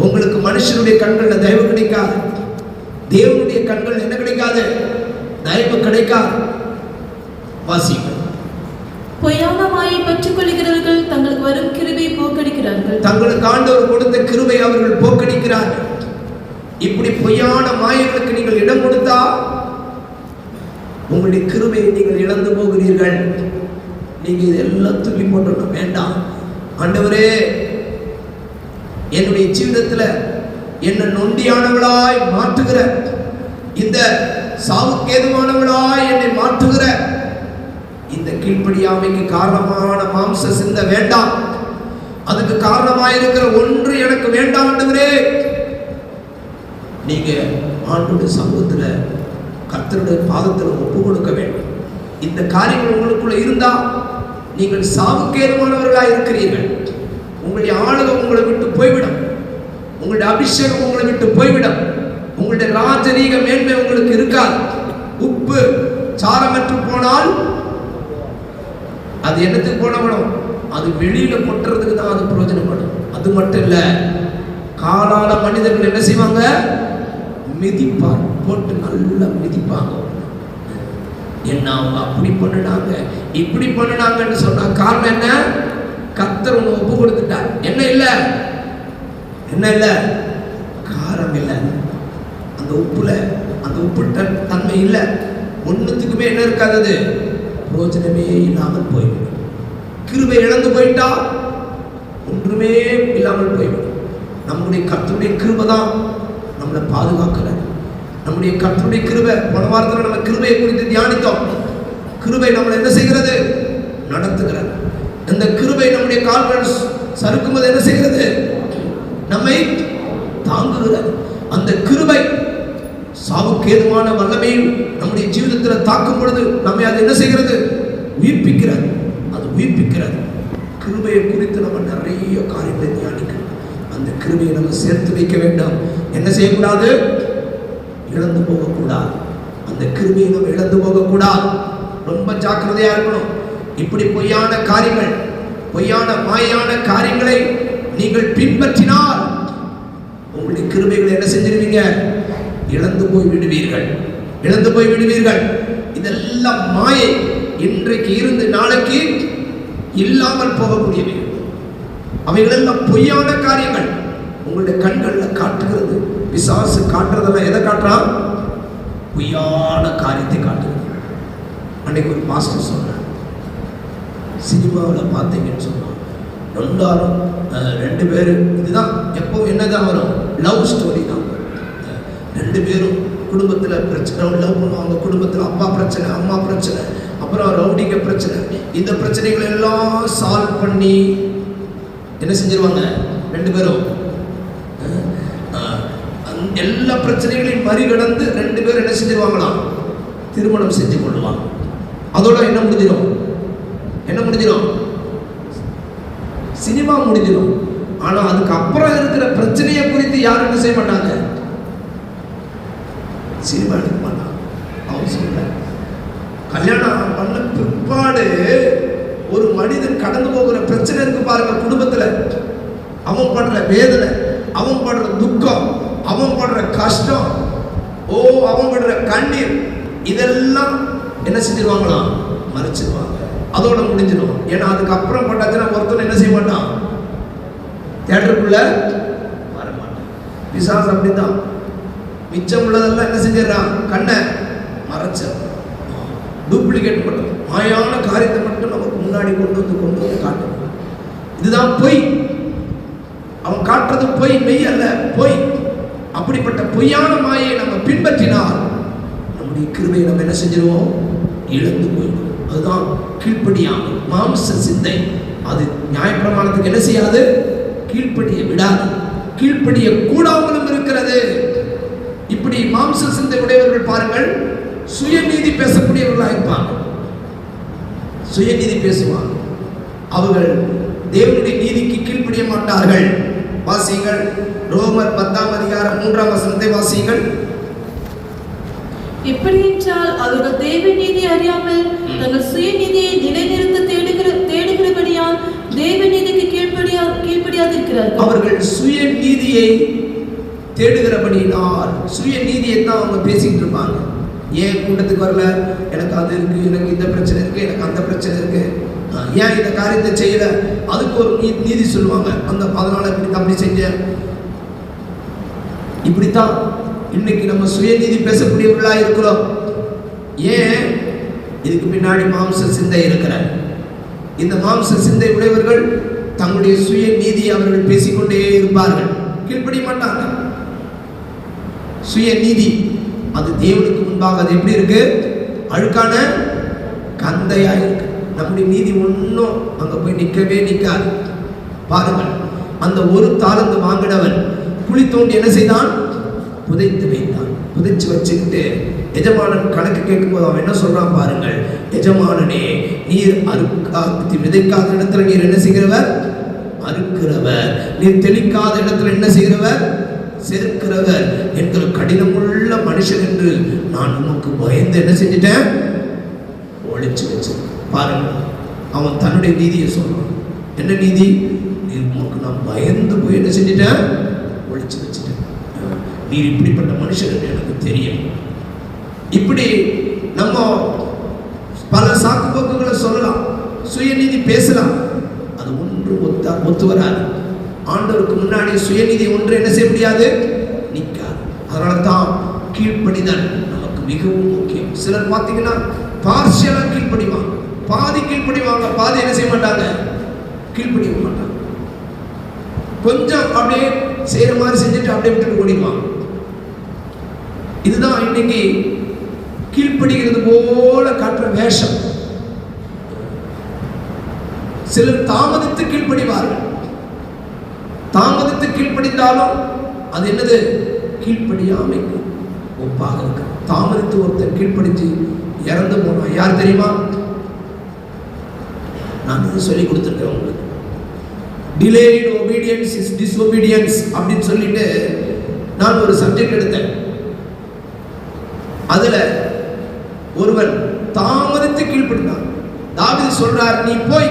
உங்களுக்கு மனுஷனுடைய கண்கள்ல தயவு கிடைக்காது, தேவனுடைய கண்கள் என்ன கிடைக்காது? தயவு கிடைக்காது. வாசிக்க. பொய்யான மாயை பற்றிக் கொள்கிறவர்கள் தங்களுக்கு வரும் கிருபையை போக்கடிக்கிறார்கள். தங்களுக்கு ஆண்டவர் கொடுத்த கிருபை அவர்கள் போக்கடிக்கிறார்கள். இப்படி பொய்யான மாயைகளுக்கு நீங்கள் இடம் கொடுத்தா உங்களுடைய கிருபையை நீங்கள் இழந்து போகிறீர்கள். நீங்க இதெல்லாம் தூக்கி போட்டு வேண்டாம். ஆண்டவரே, என்னுடைய ஜீவிதத்தில் என்ன நொண்டியானவளாய் மாற்றுகிற, இந்த சாவுக்கேதுவானவளாய் என்னை மாற்றுகிற இந்த கீழ்ப்படியாமைக்கு காரணமான மாம்ச சிந்தை வேண்டாம். அதுக்கு காரணமாயிருக்கிற ஒன்று எனக்கு வேண்டாம். ஆண்டவரே, நீங்க ஆண்டவருடைய சமூகத்துல கர்த்தருடைய பாதத்தில் ஒப்பு கொடுக்க வேண்டும். இந்த காரியங்கள் உங்களுக்குள்ள இருந்தா நீங்கள் சாவுக்கேதுவானவர்களாக இருக்கிறீர்கள். உங்களுடைய ஆளுகை உங்களை விட்டு போய்விடும். உங்களுடைய அபிஷேகம் உங்களை விட்டு போய்விடும். உங்களுடைய ராஜரீக மேன்மை உங்களுக்கு இருக்காது. உப்பு சாரமற்று போனால் அது என்னத்துக்கு போனப்படும்? அது வெளியில கொட்டுறதுக்கு தான் அது பிரயோஜனப்படும். அது மட்டும் இல்ல, காலால மனிதர்கள் என்ன செய்வாங்க? மிதிப்பார், போட்டு நல்லா மிதிப்பாங்க. என்ன அவங்க அப்படி பண்ணினாங்க இப்படி பண்ணினாங்கன்னு சொன்னா காரணம் என்ன? கர்த்தர் ஒண்ணு ஒப்பு கொடுத்துட்டார். என்ன இல்ல? என்ன இல்ல? காரம் இல்ல. அந்த உப்புல அந்த உப்பு தன்மை இல்ல. ஒண்ணுத்துக்குமே என்ன இருக்காது? பிரயோஜனமே இல்லாமல் போய்விடும். கிருபை இழந்து போயிட்டா ஒன்றுமே இல்லாமல் போய்விடும். நம்முடைய கர்த்தருடைய கிருபை தான் நம்மளை பாதுகாக்கிறார். நம்முடைய கர்த்தருடைய கிருபை, போன வாரத்தில் நம்ம கிருபையை குறித்து தியானித்தோம். கிருபை நம்மளை என்ன செய்கிறது? நடத்துகிறது. இந்த கிருபை நம்முடைய கால்கள் சறுக்கும்போது என்ன செய்கிறது? நம்மை தாங்குகிறது. அந்த கிருபை சாவுக்கு ஏதுவான வல்லமையும் நம்முடைய ஜீவிதத்தில் தாக்கும் பொழுது நம்மை அது என்ன செய்கிறது? உயிர்ப்பிக்கிறது. அது உயிர்ப்பிக்கிறது. கிருபையை குறித்து நம்ம நிறைய காரியங்களை தியானிக்கிறோம். அந்த கிருபையை நம்ம சேர்த்து வைக்க வேண்டும். என்ன செய்யக்கூடாது? இழந்து போகக்கூடாது. அந்த கிருபையை நம்ம இழந்து போகக்கூடாது. ரொம்ப ஜாக்கிரதையா இருக்கணும். இப்படி பொய்யான காரியங்கள், பொய்யான மாயான காரியங்களை நீங்கள் பின்பற்றினால் உங்களுடைய கிருபைகளை என்ன செஞ்சிருவீங்க? இழந்து போய் விடுவீர்கள். இழந்து போய் விடுவீர்கள். இதெல்லாம் மாயை. இன்றைக்கு இருந்து நாளைக்கு இல்லாமல் போகக்கூடியவை. அவைகளெல்லாம் பொய்யான காரியங்கள். உங்களுடைய கண்கள்ல காட்டுகிறது. பிசாசு காட்டுறதெல்லாம் எதை காட்டுறான்? பொய்யான காரியத்தை காட்டுகிறது. அன்னைக்கு ஒரு பாஸ்டர் சொன்னார், சினிமாவில் பார்த்தீங்கன்னு சொன்னான், எல்லாரும் 2 பேர், இதுதான் எப்போ என்னதான் வரும்? லவ் ஸ்டோரி தான். 2 பேரும் குடும்பத்தில் பிரச்சனை, லவ் பண்ணுவாங்க. குடும்பத்தில் அப்பா பிரச்சனை, அம்மா பிரச்சனை, அப்புறம் ரவுடிங்க பிரச்சனை. இந்த பிரச்சனைகளை எல்லாம் சால்வ் பண்ணி என்ன செஞ்சிருவாங்க? 2 பேரும் எல்லா பிரச்சனைகளையும் மறிகடந்து 2 பேரும் என்ன செஞ்சிருவாங்களாம்? திருமணம் செஞ்சு கொள்ளுவாங்க. அதோட என்ன முடிஞ்சிடும்? என்ன முடிஞ்சிடும்? சினிமா முடிஞ்சிடும். ஆனா அதுக்கு அப்புறம் இருக்கிற பிரச்சனையை குறித்து யாரும் என்ன செய்ய மாட்டாங்க? சினிமா எடுக்க மாட்டாங்க. அவன் சொல்ல, கல்யாணம் பண்ண பிற்பாடு ஒரு மனிதன் கடந்து போகிற பிரச்சனை இருக்கு பாருங்க. குடும்பத்துல அவன் படுற வேதனை, அவன் படுற துக்கம், அவன் படுற கஷ்டம், அவன் படுற கண்ணீர், இதெல்லாம் என்ன செஞ்சிருவாங்களாம்? மறைச்சிருவாங்க. அதோட முடிஞ்சிடும். ஏன்னா அதுக்கப்புறம் பட்டாச்சுன்னா ஒருத்தர் என்ன செய்ய மாட்டான்? தியேட்டருக்குள்ள வர மாட்டான். பிசாசு அப்படிதான். மிச்சம் உள்ளதெல்லாம் என்ன செஞ்சிடறான்? கண்ணை மறைச்ச டூப்ளிகேட் பண்ணும். மாயான காரியத்தை மட்டும் நமக்கு முன்னாடி கொண்டு வந்து காட்டணும். இதுதான் பொய். அவன் காட்டுறது பொய், மெய் அல்ல, பொய். அப்படிப்பட்ட பொய்யான மாயை நம்ம பின்பற்றினால் நம்முடைய கிருபையை நம்ம என்ன செஞ்சிருவோம்? இழந்து போயிடும். அதுதான் கீழ்ப்படியாமல் மாம்ச சிந்தை. அது நியாயப்பிரமாணத்துக்கு என்ன செய்யாது? கீழ்ப்படிய விடாது. கீழ்ப்படிய கூடாமலும் இருக்கிறது. இப்படி மாம்ச சிந்தை உடையவர்கள் பாருங்கள், சுயநீதி பேசக்கூடியவர்களாக இருப்பாங்க. சுயநீதி பேசுவாங்க. அவர்கள் தேவனுடைய நீதிக்கு கீழ்ப்படிய மாட்டார்கள். வாசியுங்கள், ரோமர் 10ஆம் அதிகாரம் 3ஆம் வசனத்தை வாசியுங்கள். எப்படி என்றால் அவர்கள் தேவ நீதி அறியாமல் தங்கள் சுயநீதியை நிலைநிறுத்த தேடுகிறபடியால் தேவ நீதிக்கு கீழ்ப்படியாதிருக்கிறார்கள். அவர்கள் சுயநீதியை தேடுகிறபடியால் சுயநீதியை தான் அவங்க பேசிக்கிட்டு இருப்பாங்க. ஏன் கூட்டத்துக்கு வரல? எனக்கு அது இருக்கு, எனக்கு இந்த பிரச்சனை இருக்கு, எனக்கு அந்த பிரச்சனை இருக்கு, ஏன் இந்த காரியத்தை செய்யல? அதுக்கு ஒரு நீதி சொல்லுவாங்க. அதனால இப்படி தம்பி செஞ்ச. இப்படித்தான் இன்னைக்கு நம்ம சுயநீதி பேசக்கூடியவர்களா இருக்கிறோம். ஏன்? இதுக்கு பின்னாடி மாம்ச சிந்தை இருக்கிற. இந்த மாம்ச சிந்தை உடையவர்கள் தங்களுடைய சுயநீதி அவர்கள் பேசிக்கொண்டே இருப்பார்கள். கீழ்ப்படிய மாட்டாங்க. சுயநீதி அது தேவனுக்கு முன்பாக அது எப்படி இருக்கு? அழுக்கான கந்தையா இருக்கு. நம்முடைய நீதி ஒன்றும் அங்க போய் நிற்கவே நிற்காது. பாருங்கள், அந்த ஒரு தாளந்து வாங்கினவன் குழி தோண்டி என்ன செய்தான்? புதைத்து வைத்தான். புதைச்சு வச்சுக்கிட்டு எஜமானன் கணக்கு கேட்கும்போது அவன் என்ன சொல்றான் பாருங்கள், எஜமானனே, நீர் விதைக்காத இடத்துல நீர் என்ன செய்கிறவர்? அறுக்கிறவர். நீர் தெளிக்காத இடத்துல என்ன செய்கிறவர்? சேர்க்கிறவர். என்கிற கடினமுள்ள மனுஷன் என்று நான் உனக்கு பயந்து என்ன செஞ்சிட்டேன்? ஒழிச்சு வச்சு. பாருங்கள், அவன் தன்னுடைய நீதியை சொல்றான். என்ன நீதி? உனக்கு நான் பயந்து போய் என்ன செஞ்சிட்டேன்? ஒழிச்சு வச்சுட்டேன். நீர் இப்படிப்பட்ட மனுஷன் என்று எனக்கு தெரியும். இப்படி நம்ம பல சாக்கு போக்குகளை சொல்லலாம், சுயநீதி பேசலாம். அது ஒன்று ஒத்து வராது. ஆண்டவருக்கு முன்னாடி சுயநீதி ஒன்று என்ன செய்ய முடியாது? நிற்காது. அதனால தான் கீழ்ப்படிதல் நமக்கு மிகவும் முக்கியம். சிலர் பார்த்தீங்கன்னா பார்ஷியலா கீழ்ப்படிவாங்க, பாதி கீழ்ப்படிவாங்க, பாதி என்ன செய்ய மாட்டாங்க? கீழ்ப்படிய மாட்டாங்க. கொஞ்சம் அப்படியே செய்யற மாதிரி செஞ்சுட்டு அப்படியே விட்டு ஓடிவாங்க. இதுதான் இன்னைக்கு கீழ்ப்படிகிறது போல காட்டுற வேஷம். சிலர் தாமதித்து கீழ்ப்படிவார்கள். தாமதித்து கீழ்ப்படிந்தாலும் அது என்னது? கீழ்ப்படியாமைக்கு ஒப்பாக இருக்கு. தாமதித்து ஒருத்தர் கீழ்ப்படிச்சு இறந்து போனா யார் தெரியுமா? நான் சொல்லி கொடுத்துருக்கேன் உங்களுக்கு. டிலேய்டு obedience is disobedience அப்படின்னு சொல்லிட்டு நான் ஒரு சப்ஜெக்ட் எடுத்தேன். அதுல ஒருவன் தாமதித்து கீழ்ப்படிந்தான். தாவீது சொல்றார், நீ போய்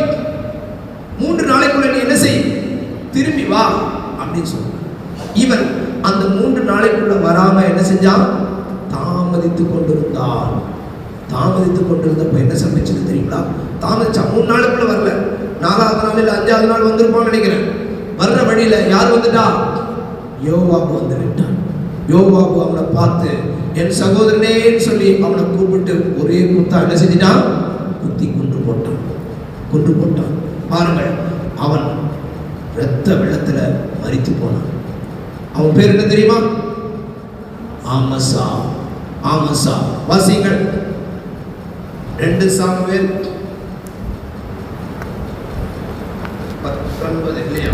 3 நாளைக்குள்ள நீ என்ன செய், திரும்பி வா அப்படின்னு சொல்றான். இவன் அந்த 3 நாளைக்குள்ள வராம என்ன செஞ்சான், தாமதித்து கொண்டிருந்தான். தாமதித்து கொண்டிருந்தப்ப என்ன சம்பவிச்சது தெரியுங்களா? தாமதிச்சா 3 நாளுக்குள்ள வரல, 4வது நாள் இல்ல 5வது நாள் வந்திருப்பான்னு நினைக்கிறேன். வர்ற வழியில யார் வந்துட்டா, யோவாபு வந்து விட்டான். யோவாபு அவனை பார்த்து என் சகோதரனேன்னு சொல்லி அவனை கூப்பிட்டு ஒரே குத்தா என்ன செஞ்சிட்டான், குத்தி கொன்று போட்டான். பாருங்கள், அவன் இரத்த வெள்ளத்துல மரித்து போனான். அவன் பேர் என்ன தெரியுமா? ஆமசா. வாசிங்கள் 2 சாமுவேல் 19 இல்லையா?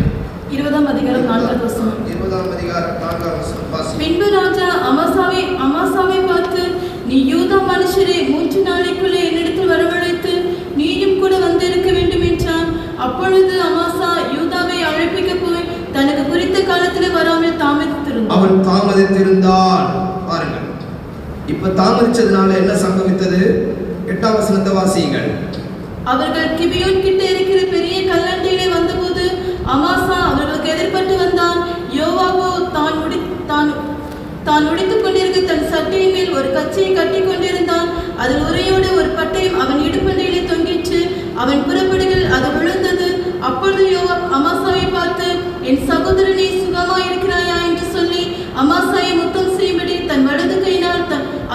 20ஆம் அதிகாரம் 4வது வசனம். 20ஆம் அதிகாரம் 4வது வசனம் வாசி. பின்பு ராஜா அமாசாவை பார்த்து, நீ யூதா மனுஷரை 3 நாளைக்குள்ளே என்னிடத்தில் வரவழைத்து நீயும் கூட வந்திருக்க வேண்டும் என்றான். அப்பொழுது அமாசா யூதாவை அழைப்பிக்க போய் தனக்கு குறித்த காலத்தில் வராமல் தாமதித்திருந்தான். பாருங்கள், இப்ப தாமதிச்சதுனால என்ன சம்பவித்தது? 8ஆம் வசனத்தை வாசியுங்கள். அவர்கள் கிபியோன் கிட்ட இருக்கிற பெரிய கல்லண்டையிலே வந்தபோது அமாசா அவர்களுக்கு எதிர்பட்டு வந்தான். யோவாபு தான் உடித்துக் கொண்டிருக்க தன் சட்டையின் மேல் ஒரு கச்சையை கட்டி கொண்டிருந்தான். அதில் உரையோடு ஒரு பட்டயம் அவன் இடுப்பண்டையிலே தொங்கிற்று. அவன் புறப்படுகள் அது விழுந்தது. அப்பொழுது யோவாப் அமாசாவை பார்த்து, என் சகோதரனே, சுகமாய் இருக்கிறாயா என்று சொல்லி அமாசாயை முத்தம் செய்யும்படி தன் வலது கையினால்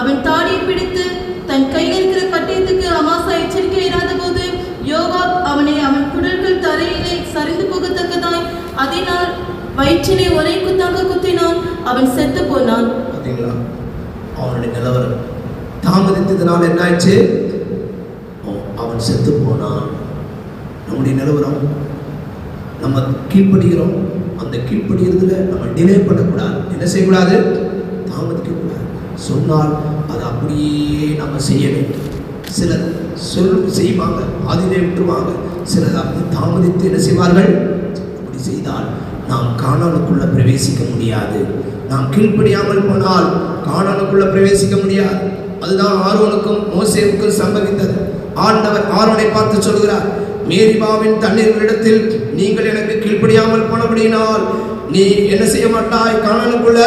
அவன் தாடியை பிடித்து தன் கையில் இருக்கிற பட்டயத்துக்கு அமாசா எச்சரிக்கை இராத போது யோவாப் அவன் குடல்கள் தரையிலே சரிந்து போகத்தக்கதாய் அதனால் வயிற்றிலே ஒரே குத்தாக குத்தினான். அவன் செத்து போனான். பாத்தீங்களா அவனுடைய நிலவரம்? தாமதித்ததுனால என்ன ஆச்சு? அவன் செத்து போனான். நம்முடைய நிலவரம், நம்ம கீழ்ப்படுகிறோம். அந்த கீழ்ப்படுகிறதுல நம்ம டிலே பண்ணக்கூடாது. என்ன செய்யக்கூடாது? தாமதிக்கக்கூடாது. சொன்னால் அது அப்படியே நம்ம செய்ய வேண்டும். சிலர் செய்வாங்க, அதிலே விட்டுருவாங்க. சிலர் அப்படி தாமதித்து என்ன செய்வார்கள்? அப்படி செய்தால் நாம் கானானுக்குள்ள பிரவேசிக்க முடியாது. நாம் கீழ்ப்படியாமல் போனால் கானானுக்குள்ள பிரவேசிக்க முடியாது. அதுதான் ஆரோனுக்கும் மோசேவுக்கும் சம்பவித்தது. ஆண்டவர் ஆரோனை பார்த்து சொல்கிறார், மேரிபாவின் தண்ணீர்களிடத்தில் நீங்கள் எனக்கு கீழ்ப்படியாமல் போனபடியினால் நீ என்ன செய்ய மாட்டாய், கானானுக்குள்ள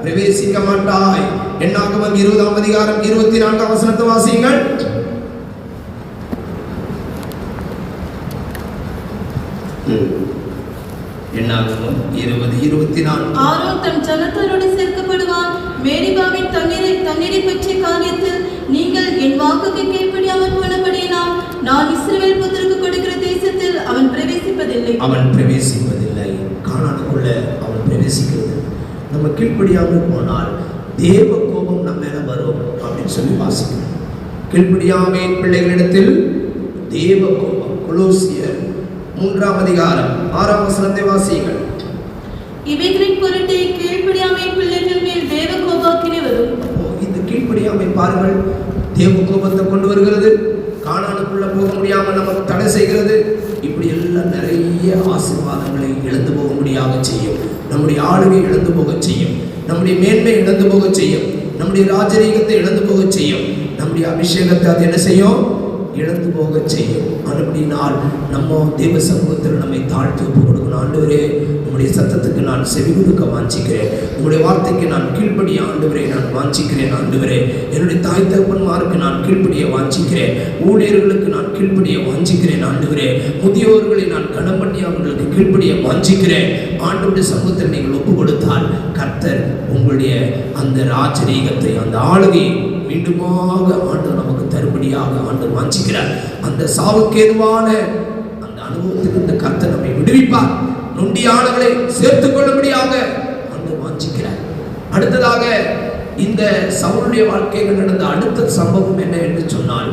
பிரவேசிக்க மாட்டாய். என்னாகமம் 20ஆம் அதிகாரம் 24ஆம் வசனத்தை வாசியுங்கள். என்னாகமம் 20:24. ஆரோன் தன் ஜனத்தாரோடு சேர்க்கப்படுவான். மேரிபாவின் தண்ணீரை பற்றிய காரியத்தில் நீங்கள் என் வாக்குக்கு கீழ்ப்படியாமல் போனபடியினால் நான் இஸ்ரவேல் புத்திரருக்கு கொடுக்கிற தேசத்தில் அவன் பிரவேசிப்பதில்லை. கானானுக்குள்ள அவன் பிரவேசிக்கிறது. நம்ம கீழ்ப்படியாமல் போனால் தேவ கோபம் நம்ம மேல வரும் அப்படின்னு சொல்லி வாசிக்கிறோம். கீழ்ப்படியாமை பிள்ளைகளிடத்தில் தேவ கோபம். கொலோசியர் 3ஆம் அதிகாரம் 6ஆம் வசனத்தை வாசியுங்கள். இவைகளின் பொருட்டே கீழ்ப்படியாமை பிள்ளைகள் மேல் தேவ கோபாக்கினை வரும். இந்த கீழ்ப்படியாமை பாருங்கள், தேவ கோபத்தை கொண்டு வருகிறது. கானானுக்குள்ள போக முடியாமல் நமக்கு தடை செய்கிறது. இப்படி எல்லாம் நிறைய ஆசீர்வாதங்களை இழந்து போக முடியாத செய்யும். நம்முடைய ஆளுகை இழந்து போக செய்யும். நம்முடைய மேன்மை இழந்து போக செய்யும். நம்முடைய ராஜரீகத்தை இழந்து போக செய்யும். நம்முடைய அபிஷேகத்தை அது என்ன செய்யும்? இழந்து போக செய்யும். அப்படினால் நம்ம தேவ சமூகத்தில் நம்மை தாழ்த்தி ஒப்பு கொடுக்கணும். ஆண்டவரே, உங்களுடைய சத்தத்துக்கு நான் செவி கொடுக்க வாஞ்சிக்கிறேன். உங்களுடைய வார்த்தைக்கு நான் கீழ்ப்படிய ஆண்டவரே நான் வாஞ்சிக்கிறேன். ஆண்டவரே, என்னுடைய தாய் தகப்பன்மாருக்கு நான் கீழ்ப்படிய வாஞ்சிக்கிறேன். ஊழியர்களுக்கு நான் கீழ்ப்படிய வாஞ்சிக்கிறேன். ஆண்டவரே, முதியோர்களை நான் கனம் பண்ணி அவர்களுக்கு கீழ்ப்படிய வாஞ்சிக்கிறேன். ஆண்டவருடைய சமூகத்தில் நீங்கள் ஒப்பு கொடுத்தால் கர்த்தர் உங்களுடைய அந்த ராஜரீகத்தை, அந்த ஆளுகையை மீண்டுமாக ஆண்டவர் நமக்கு தருபடியாக ஆண்டவர் வாஞ்சிக்கிறார். அந்த சாவுக்கு ஏதுவான அந்த அனுபவத்துக்கு இந்த கர்த்தர் நம்மை விடுவிப்பார். நொண்டியானவர்களை சேர்த்துக் கொள்ளும்படியாக ஆண்டவர் வாஞ்சிக்கிறார். அடுத்ததாக இந்த சவுலுடைய வாழ்க்கையில் நடந்த அடுத்த சம்பவம் என்ன என்று சொன்னால்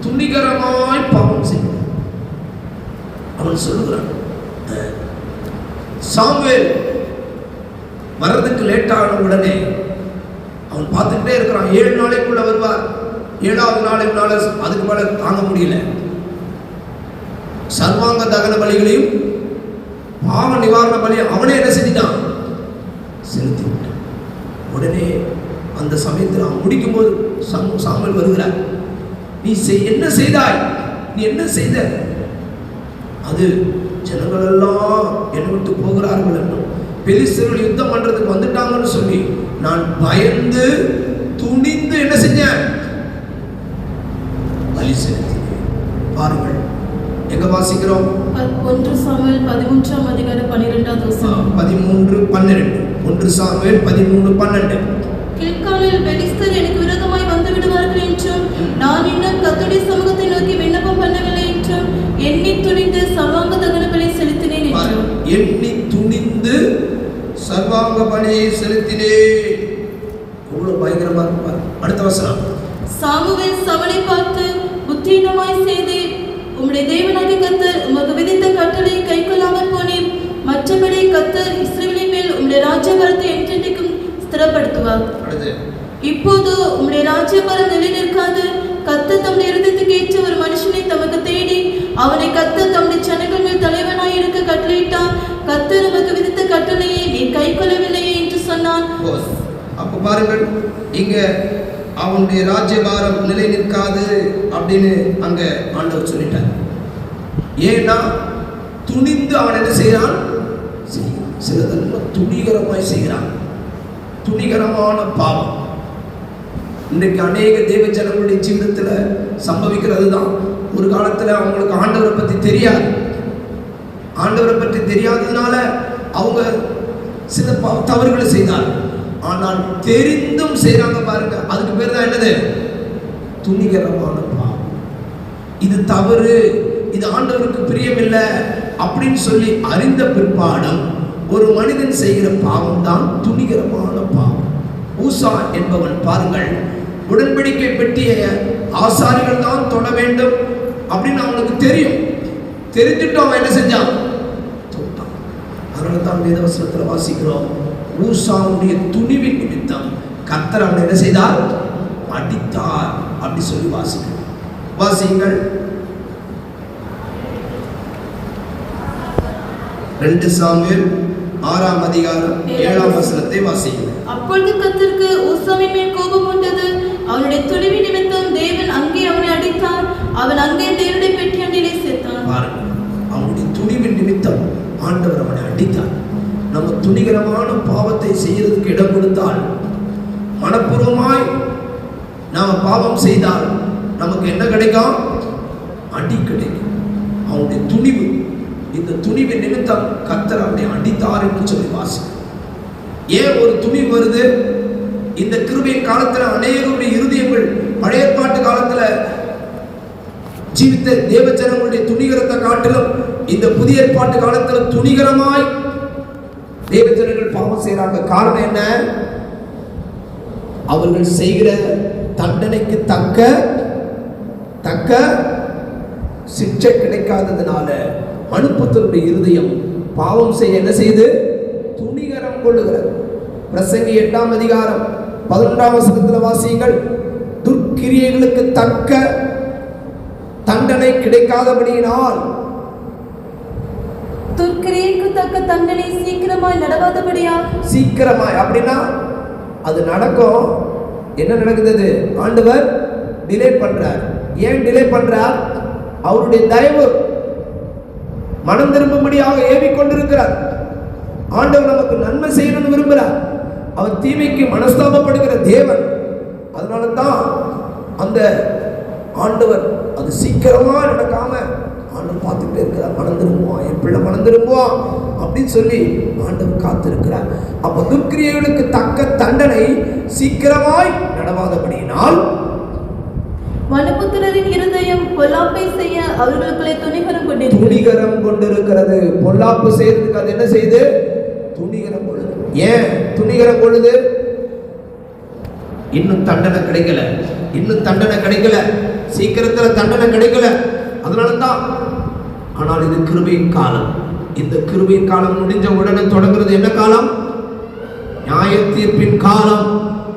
துணிகரமாய் பாவம் செய்கிறார். அவன் சொல்லுகிறான், சாமுவேல் வர்றதுக்கு லேட்டான உடனே அவன் பார்த்துக்கிட்டே இருக்கிறான். 7 நாளைக்குள்ள வருவார். 7வது நாள் அதுக்கு மேல தாங்க முடியல. சர்வாங்க தகன பலிகளையும் பாவ நிவாரண பலியும் அவனே என்ன செஞ்சிட்டான்? செலுத்தி விட்டான். உடனே அந்த சமயத்தில் அவன் முடிக்கும் போது சாமுவேல் வருகிறார். நீ என்ன செய்தாய்? நீ என்ன செய்த? அது ஜனங்கள் எல்லாம் என்னை விட்டு போகிறார்கள் என்றும் பெலிஸ்தர்கள் யுத்தம் பண்றதுக்கு வந்துட்டாங்கன்னு சொல்லி நான் பயந்து துணிந்து என்ன செஞ்சேன்? பலி செலுத்தினேன். பாருங்கள், எங்க வாசிக்கிறோம்? 1 சாமுவேல் 13ஆம் அதிகாரம் 12வது வசனம். 13:12. 1 சாமுவேல் 13:12. கில்காலில் பெலிஸ்தர் எனக்கு விரோதமாய் வந்து விடுவார்கள் என்றும் நான் இன்னும் கர்த்தருடைய சமூகத்தை நோக்கி விண்ணப்பம் பண்ணவில்லை என்றும் எண்ணி துணிந்து சர்வாங்க தகன பலி செலுத்தினேன் என்றும். எண்ணி துணிந்து சர்வாங்க பலியை செலுத்தினேன். எவ்வளவு பயங்கரமா இருப்பார். அடுத்த வசனம். சாமுவேல் சவுலை பார்த்து, புத்தீனமாய் செய்து உம்முடைய தேவனாகிய கர்த்தர் உமக்கு விதித்த கட்டளை கைக்கொள்ளாமல் போனேன். மற்றபடி கர்த்தர் இஸ்ரவேலின் மேல் உம்முடைய ராஜ்யபாரத்தை என்றென்றைக்கும் ஸ்திரப்படுத்துவார். இப்போது உம்முடைய ராஜ்யபாரம் நிலை நிற்காது. கர்த்தர் தம்முடைய இருதயத்துக்கு ஏற்ற ஒரு மனுஷனை தமக்கு தேடி அவனை கர்த்தர் தம்முடைய ஜனங்கள் மேல் தலைவனாய் இருக்க கட்டளையிட்டார். கர்த்தர் உமக்கு விதித்த கட்டளையை நீ கைக்கொள்ளவில்லையே என்று சொன்னான். அப்ப பாருங்கள், இங்க அவனுடைய ராஜ்யபாரம் நிலை நிற்காது அப்படின்னு அங்க ஆண்டவர் சொல்லிட்டார். ஏன்னா துணிந்து அவன் என்ன செய்யறான்? சிலதெல்லாம் துணிகரமாய் செய்கிறான். துணிகரமான பாவம் இன்றைக்கு அநேக தேவ ஜனங்களுடைய ஜீவிதத்துல சம்பவிக்கிறது தான். ஒரு காலத்துல அவங்களுக்கு ஆண்டவரை பத்தி தெரியாது. ஆண்டவரை பற்றி தெரியாததுனால அவங்க சில தவறுகளை செய்தார். ஆனால் தெரிந்தும் செய்யறாங்க பாருங்க, அதுக்கு பேர் தான் என்னது? துணிகரமான பாவம். இது தவறு, இது ஆண்டவருக்கு பிரியமில்லை அப்படின்னு சொல்லி அறிந்த பிற்பாடும் ஒரு மனிதன் செய்கிற பாவம் தான் துணிகரமான பாவம். ஊசா என்பவன் பாருங்கள், உடன்படிக்கை பெட்டிய ஆசாரிகள் தான் தொட வேண்டும் அப்படின்னு அவனுக்கு தெரியும். தெரிஞ்சுட்டு அவன் என்ன செஞ்சான்? தொட்டான். அதனால தான் வேதவசனத்தில் வாசிக்கிறோம், ஊசாவுடைய துணிவின் நிமித்தம் கர்த்தர் அவனை என்ன செய்தார்? அடித்தார் அப்படி சொல்லி வாசிக்கிறோம். வாசிங்கள் 2 சாமுவேல் 6ஆம் அதிகாரம் 7ஆம் வசனத்தை வாசிக்கிறோம். அப்பொழுது கர்த்தருக்கு ஊசாவின் மேல் கோபம் உண்டது. அவனுடைய துணிவின் நிமித்தம் தேவன் அங்கே அவனை அடித்தார். அவன் அங்கே தேவனுடைய பெட்டி அண்டையிலே சேர்த்தான். பாருங்கள், அவனுடைய துணிவின் நிமித்தம் ஆண்டவர் அவனை அடித்தார். நம்ம துணிகரமான பாவத்தை செய்யறதுக்கு இடம் கொடுத்தால், மனப்பூர்வமாய் நாம பாவம் செய்தால் நமக்கு என்ன கிடைக்கும்? அடி கிடைக்கும். அவனுடைய துணிவு, இந்த துணிவின் நிமித்தம் கர்த்தர் அவனை அடித்தார் என்று சொல்லி வாசி. ஏன் ஒரு துணிவு வருது? இந்த கிருபையின் காலத்துல அநேகருடைய இருதயங்கள் பழைய ஏற்பாட்டு காலத்துல ஜீவித்த தேவஜனங்களுடைய துணிகரத்தை காட்டிலும் இந்த புதிய ஏற்பாட்டு காலத்துல துணிகரமாய் தேவஜனங்கள் பாவம் செய்யறாங்க. காரணம் என்ன? அவர்கள் செய்கிற தண்டனைக்கு தக்க சிக்ஷை கிடைக்காததுனால மனுப்புத்தருடைய இருதயம் பாவம் செய்ய என்ன செய்து துணிகரம் கொள்ளுகிறது. பிரசங்கி 8ஆம் அதிகாரம் 11ஆம் வசனத்தில் வாசியுங்கள். துர்க்கிரியைகளுக்கு தக்க தண்டனை கிடைக்காதபடியினால், துர்க்கிரியைக்கு தக்க தண்டனை சீக்கிரமாய் நடவாதபடியா? சீக்கிரமாய் அப்படின்னா அது நடக்கும். என்ன நடக்குது? ஆண்டவர் டிலே பண்றார். ஏன் டிலே பண்றார்? அவருடைய தயவு மனம் திரும்பும்படியாக ஏவிக் கொண்டிருக்கிறார். ஆண்டவர் நமக்கு நன்மை செய்யணும்னு விரும்புகிறார். அவர் தீமைக்கு மனஸ்தாபப்படுகிற தேவன். அதனால தான் அந்த ஆண்டவர் அது சீக்கிரமா நடக்காம ஆண்டவர் பார்த்துக்கிட்டே இருக்கிறார். மனம் திரும்புவான், என் பிள்ளை மனம் திரும்புவான் அப்படின்னு சொல்லி ஆண்டவர் காத்திருக்கிறார். அப்ப துர்க்கிரியைகளுக்கு தக்க தண்டனை சீக்கிரமாய் நடவாதபடியினால் மனுபுத்திரரின் இருதயம் பொல்லாப்பை செய்ய அவர்களுக்குள்ளே துணிகரம் கொண்டிருக்கிறது. பொல்லாப்பு செய்யறதுக்கு அது என்ன செய்யுது? துணிகரம் கொள்ளுது. ஏன் துணிகரம் கொள்ளுது? இன்னும் தண்டனை கிடைக்கல, சீக்கிரத்துல தண்டனை கிடைக்கல. அதனாலதான். ஆனால் இது கிருபையின் காலம். இந்த கிருபையின் காலம் முடிஞ்ச உடனே தொடங்குறது என்ன காலம்? நியாய தீர்ப்பின் காலம்,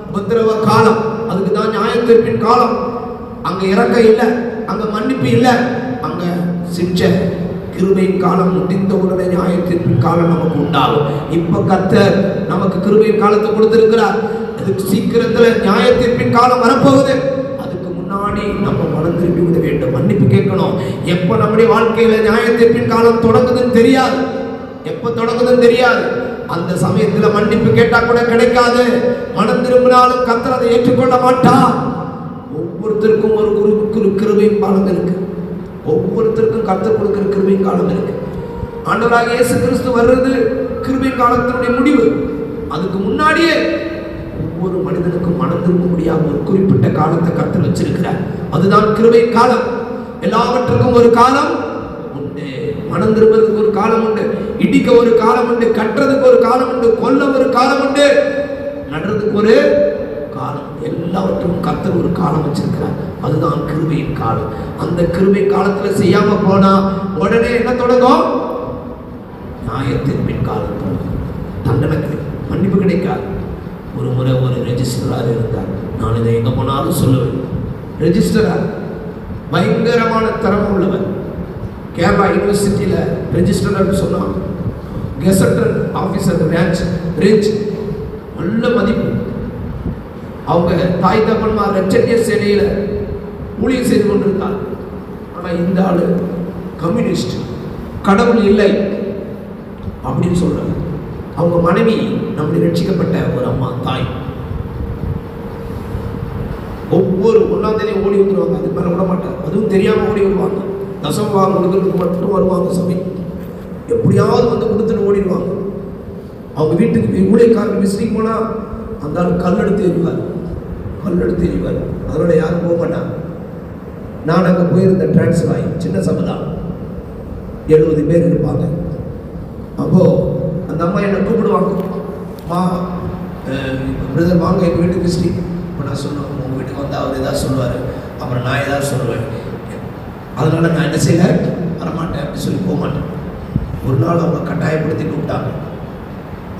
உபத்திரவ காலம். அதுக்கு தான் நியாய தீர்ப்பின் காலம். அங்க இறக்கம் இல்லை, அங்க மன்னிப்பு இல்லை, அங்க சிக்ஷை கிருபையின் காலம் முடிந்த உடனே நியாயத்தீர்ப்பின் காலம் நமக்கு உண்டாகும். இப்ப கர்த்தர் நமக்கு கிருபையின் காலத்தை கொடுத்திருக்கிறார். அதுக்கு சீக்கிரத்துல நியாயத்தீர்ப்பின் காலம் வரப்போகுது. அதுக்கு முன்னாடி நம்ம மனம் திருப்பி விட வேண்டும், மன்னிப்பு கேட்கணும். எப்ப நம்முடைய வாழ்க்கையில நியாயத்தீர்ப்பின் காலம் தொடங்குதுன்னு தெரியாது, எப்ப தொடங்குதுன்னு தெரியாது. அந்த சமயத்துல மன்னிப்பு கேட்டா கூட கிடைக்காது. மனம் திரும்பினாலும் கர்த்தர் அதை ஏற்றுக்கொள்ள மாட்டார். ஒவ்வொருத்தருக்கும் ஒரு கிருபையின் காலம் இருக்கு. ஒவ்வொருத்தருக்கும் கர்த்தர் கொடுக்கிற கிருபையின் காலம் இருக்கு. ஆண்டவராகிய இயேசு கிறிஸ்து வர்றது கிருபையின் காலத்தினுடைய முடிவு. அதுக்கு முன்னாடியே ஒவ்வொரு மனிதனுக்கும் மனம் திரும்ப முடியாத ஒரு குறிப்பிட்ட காலத்தை கர்த்தர் வச்சிருக்கிறார். அதுதான் கிருபையின் காலம். எல்லாவற்றுக்கும் ஒரு காலம் உண்டு. மனம் திரும்புறதுக்கு ஒரு காலம் உண்டு, இடிக்க ஒரு காலம் உண்டு, கட்டுறதுக்கு ஒரு காலம் உண்டு, கொல்ல ஒரு காலம் உண்டு, நடுறதுக்கு ஒரு காலம். எல்லாவற்றுக்கும் கர்த்தர் ஒரு காலம் வச்சிருக்கிறார். அதுதான் கிருபையின் காலம். அந்த கிருபை காலத்துல செய்யாம போனா உடனே என்ன தொடங்கும்? நியாயத்தீர்ப்பின் காலம் தொடங்கும். தண்டனை கிடைக்கும், மன்னிப்பு கிடைக்காது. ஒரு முறை ஒரு ரெஜிஸ்டராக இருந்தார். நான் இதை எங்க போனாலும் சொல்லுவேன். ரெஜிஸ்டராக பயங்கரமான திறமை உள்ளவர். கேரளா யூனிவர்சிட்டியில ரெஜிஸ்டர் சொன்னான். கெசட்டர் ஆபீசர் ரேஞ்ச் நல்ல மதிப்பு. அவங்க தாய் தகப்பன்மார் லட்சத்திய சேனையில ஊழியம் செய்து கொண்டிருந்தார். ஆனா இந்த ஆளு கம்யூனிஸ்ட், கடவுள் இல்லை அப்படின்னு சொல்றாங்க. அவங்க மனைவி நம்முடைய ரட்சிக்கப்பட்ட ஒரு அம்மா தாய். ஒவ்வொரு 1ஆம் தேதி ஓடி வந்துடுவாங்க, அதுக்கு மேலே விட மாட்டாங்க. அதுவும் தெரியாம ஓடி வருவாங்க. தசம பாகம் கொடுக்கறதுக்கு மட்டும் வருவாங்க. சபை எப்படியாவது வந்து கொடுத்துட்டு ஓடிடுவாங்க. அவங்க வீட்டுக்கு ஊழியக்காரங்க விசிட்டிங் போனா அந்த ஆள் கல்லெடுத்து எறிவார். அதோட யாரும் போக மாட்டாங்க. நான் அங்கே போயிருந்த டிரான்ஸ்ஃபர் ஆகி சின்ன சபை தான், 70 பேர் இருப்பாங்க. அப்போ அந்த அம்மா என்னை கூப்பிடுவாங்க, மா பிரதர் வாங்க எங்கள் வீட்டுக்கு விசிட்டிங். இப்போ நான் சொல்லுவேன், உங்கள் வீட்டுக்கு வந்து அவர் ஏதாவது சொல்லுவார், அப்புறம் நான் ஏதாவது சொல்லுவேன். அதனால நான் என்ன செய்யலை, வரமாட்டேன் அப்படி சொல்லி போக மாட்டேன். ஒரு நாள் அவங்க கட்டாயப்படுத்தி கூப்பிட்டாங்க,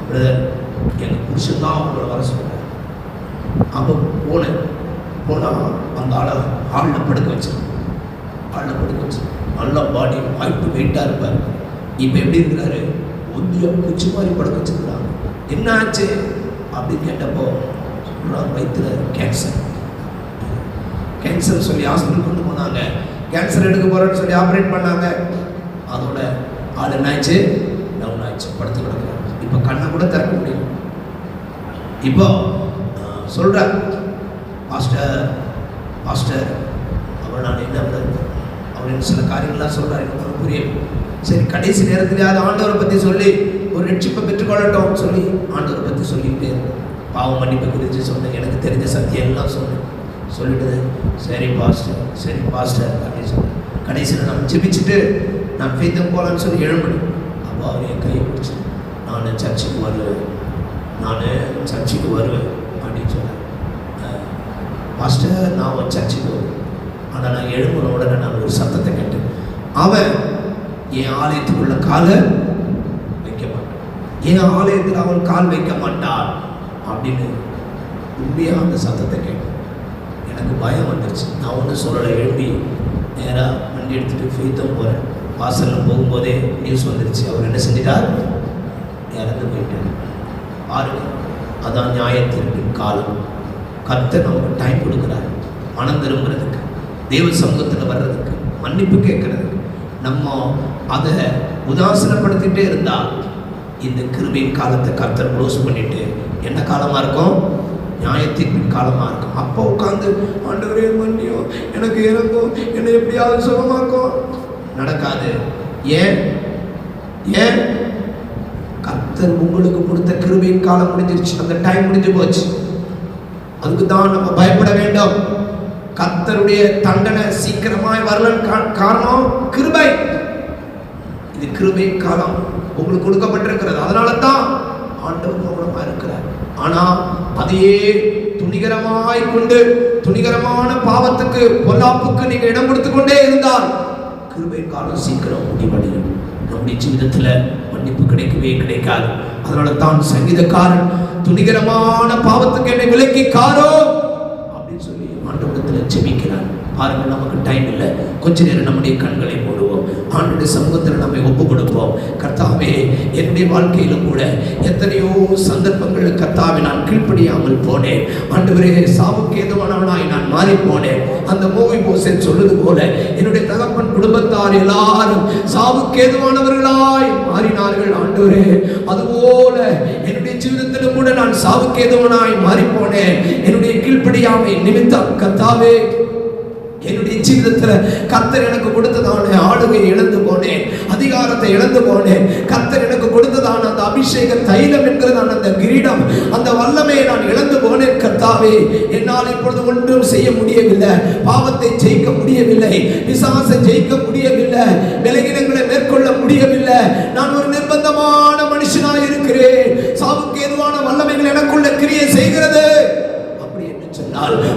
பிரதர் எங்கள் புருஷன் தான் அவங்கள வர சொல்லுவாங்க. அப்போ போனால் அந்த ஆளை ஹாலில் படுக்க வச்சேன். நல்லா பாடி வாய்ப்பு வெயிட்டாக இருப்பார். இப்போ எப்படி இருக்கிறாரு, ஒந்திய குச்சி மாதிரி படுக்க வச்சுருக்கிறாங்க. என்ன ஆச்சு அப்படின்னு கேட்டப்போ வயிற்றுல கேன்சர் சொல்லி ஹாஸ்பிட்டல் கொண்டு போனாங்க. கேன்சர் எடுக்க போகிறேன்னு சொல்லி ஆப்ரேட் பண்ணாங்க. அதோட ஆள் என்னாச்சு, டவுன் ஆச்சு, படுத்து கிடக்குறாங்க. இப்போ கண்ணை கூட திறக்க முடியும். இப்போ சொல்கிறார், பாஸ்டர் அவர் நான் என்ன அப்படின்னு சில காரியங்கள்லாம் சொல்கிறார். எனக்கு புரியல. சரி, கடைசி நேரத்திலேயாவது ஆண்டவரை பற்றி சொல்லி ஒரு ரட்சிப்பை பெற்றுக்கொள்ளட்டும் சொல்லி ஆண்டவரை பற்றி சொல்லிக்கிட்டே இருந்தேன். பாவம் மன்னிப்பை குறித்து சொன்னேன், எனக்கு தெரிஞ்ச சத்தியம் எல்லாம் சொல்லிட்டு சரி பாஸ்டர் அப்படின்னு சொன்னேன். கடைசியில் நான் ஜெபிச்சுட்டு நான் ஃபெய்த்தும் போகலான்னு சொல்லி எழும்பணும். அப்போ அவர் என் கையை பிடிச்சி நான் சர்ச்சுக்கு வருவேன் அப்படின்னு சொன்னேன். பாஸ்டர் நான் சர்ச்சுக்கு வருவேன். ஆனால் நான் எழும்பின உடனே நான் ஒரு சத்தத்தை கேட்டேன், அவன் என் ஆலயத்துக்குள்ள காலை வைக்க மாட்டான், என் ஆலயத்தில் அவன் கால் வைக்க மாட்டான் அப்படின்னு உண்மையாக அந்த சத்தத்தை கேட்டேன். எனக்கு பயம் வந்துருச்சு. நான் ஒன்றும் சொல்லலை. எழுப்பி நேராக வண்டி எடுத்துகிட்டு ஃபெய்த்தும் போகிறேன். வாசலில் போகும்போதே நியூஸ் வந்துருச்சு, அவர் என்ன செஞ்சிட்டார், இறந்து போயிட்டார். பாருங்க, அதான் நியாயத்தீர்ப்பின் காலம். கர்த்தர் நமக்கு டைம் கொடுக்குறாரு மனம் திரும்புறதுக்கு, தேவ சமூகத்தில் வர்றதுக்கு, மன்னிப்பு கேட்கறதுக்கு. நம்ம அதை உதாசனப்படுத்திகிட்டே இருந்தால் இந்த கிருபையின் காலத்தை கர்த்தர் க்ளோஸ் பண்ணிட்டு என்ன காலமாக இருக்கும், நியாயத்தீர்ப்பின் காலமாக இருக்கும். அப்போ உட்காந்து ஆண்டவரே மன்னியோ, எனக்கு இறங்கும், என்னை எப்படியாவது சுகமாக்கும், நடக்காது. ஏன் கர்த்தர் உங்களுக்கு கொடுத்த கிருபையின் காலம் முடிஞ்சிருச்சு, அந்த டைம் முடிஞ்சு போச்சு. அதுக்கு தான் நம்ம பயப்பட வேண்டும். கர்த்தருடைய தண்டனை சீக்கிரமாய் வரலன்னு காரணம் கிருபை. இது கிருபையின் காலம் உங்களுக்கு கொடுக்கப்பட்டிருக்கிறது. அதனால தான் ஆண்டவர் கவனமா இருக்கிறார். ஆனா அதையே துணிகரமாய் கொண்டு துணிகரமான பாவத்துக்கு, பொல்லாப்புக்கு நீங்க இடம் கொடுத்து கொண்டே இருந்தால் கிருபையின் காலம் சீக்கிரம் முடிவடையும். நம்முடைய ஜீவிதத்துல மன்னிப்பு கிடைக்காது. அதனால தான் சங்கீதக்காரன் துணிகரமான பாவத்துக்கு என்னை விலக்கி காரோ அப்படின்னு சொல்லி ஆண்டவரிடத்துல ஜெபிக்கிறார். பாருங்க, நமக்கு டைம் இல்லை. கொஞ்ச நேரம் நம்முடைய கண்களை மூடுவோம். ஆண்டவருடைய சமூகத்தில் நம்மை ஒப்பு கொடுப்போம். கர்த்தாவே, என்னுடைய வாழ்க்கையிலும் கூட எத்தனையோ சந்தர்ப்பங்கள் கர்த்தாவே நான் கீழ்ப்படியாமல் போனேன். ஆண்டவரே, சாவுக்கு ஏதுவானவனாய் நான் மாறி போனேன். அந்த மேவிபோசேத் சொல்லுது போல என்னுடைய தகப்பன் குடும்பத்தார் எல்லாரும் சாவுக்கு ஏதுவானவர்களாய் மாறினார்கள். ஆண்டவரே, அதுபோல என்னுடைய ஜீவிதத்திலும் கூட நான் சாவுக்கு ஏதுவானாய் மாறி போனேன். என்னுடைய கீழ்ப்படியாமை நிமித்தம் கர்த்தாவே, என்னுடைய ஜீவிதத்துல கர்த்தர் எனக்கு கொடுத்ததான ஆளுகையை இழந்து போனேன், அதிகாரத்தை இழந்து போனேன். கர்த்தர் எனக்கு கொடுத்ததான அந்த அபிஷேக தைலம் என்கிறதான அந்த கிரீடம், அந்த வல்லமையை நான் இழந்து போனேன். கர்த்தாவே, என்னால் இப்பொழுது ஒன்றும் செய்ய முடியவில்லை. பாவத்தை ஜெயிக்க முடியவில்லை, பிசாசை ஜெயிக்க முடியவில்லை, விலகினங்களை மேற்கொள்ள முடியவில்லை. நான் ஒரு நிர்பந்தமான மனுஷனாய் இருக்கிறேன். சாவுக்கு ஏதுவான வல்லமைகள் எனக்குள்ள கிரியை செய்கிறது.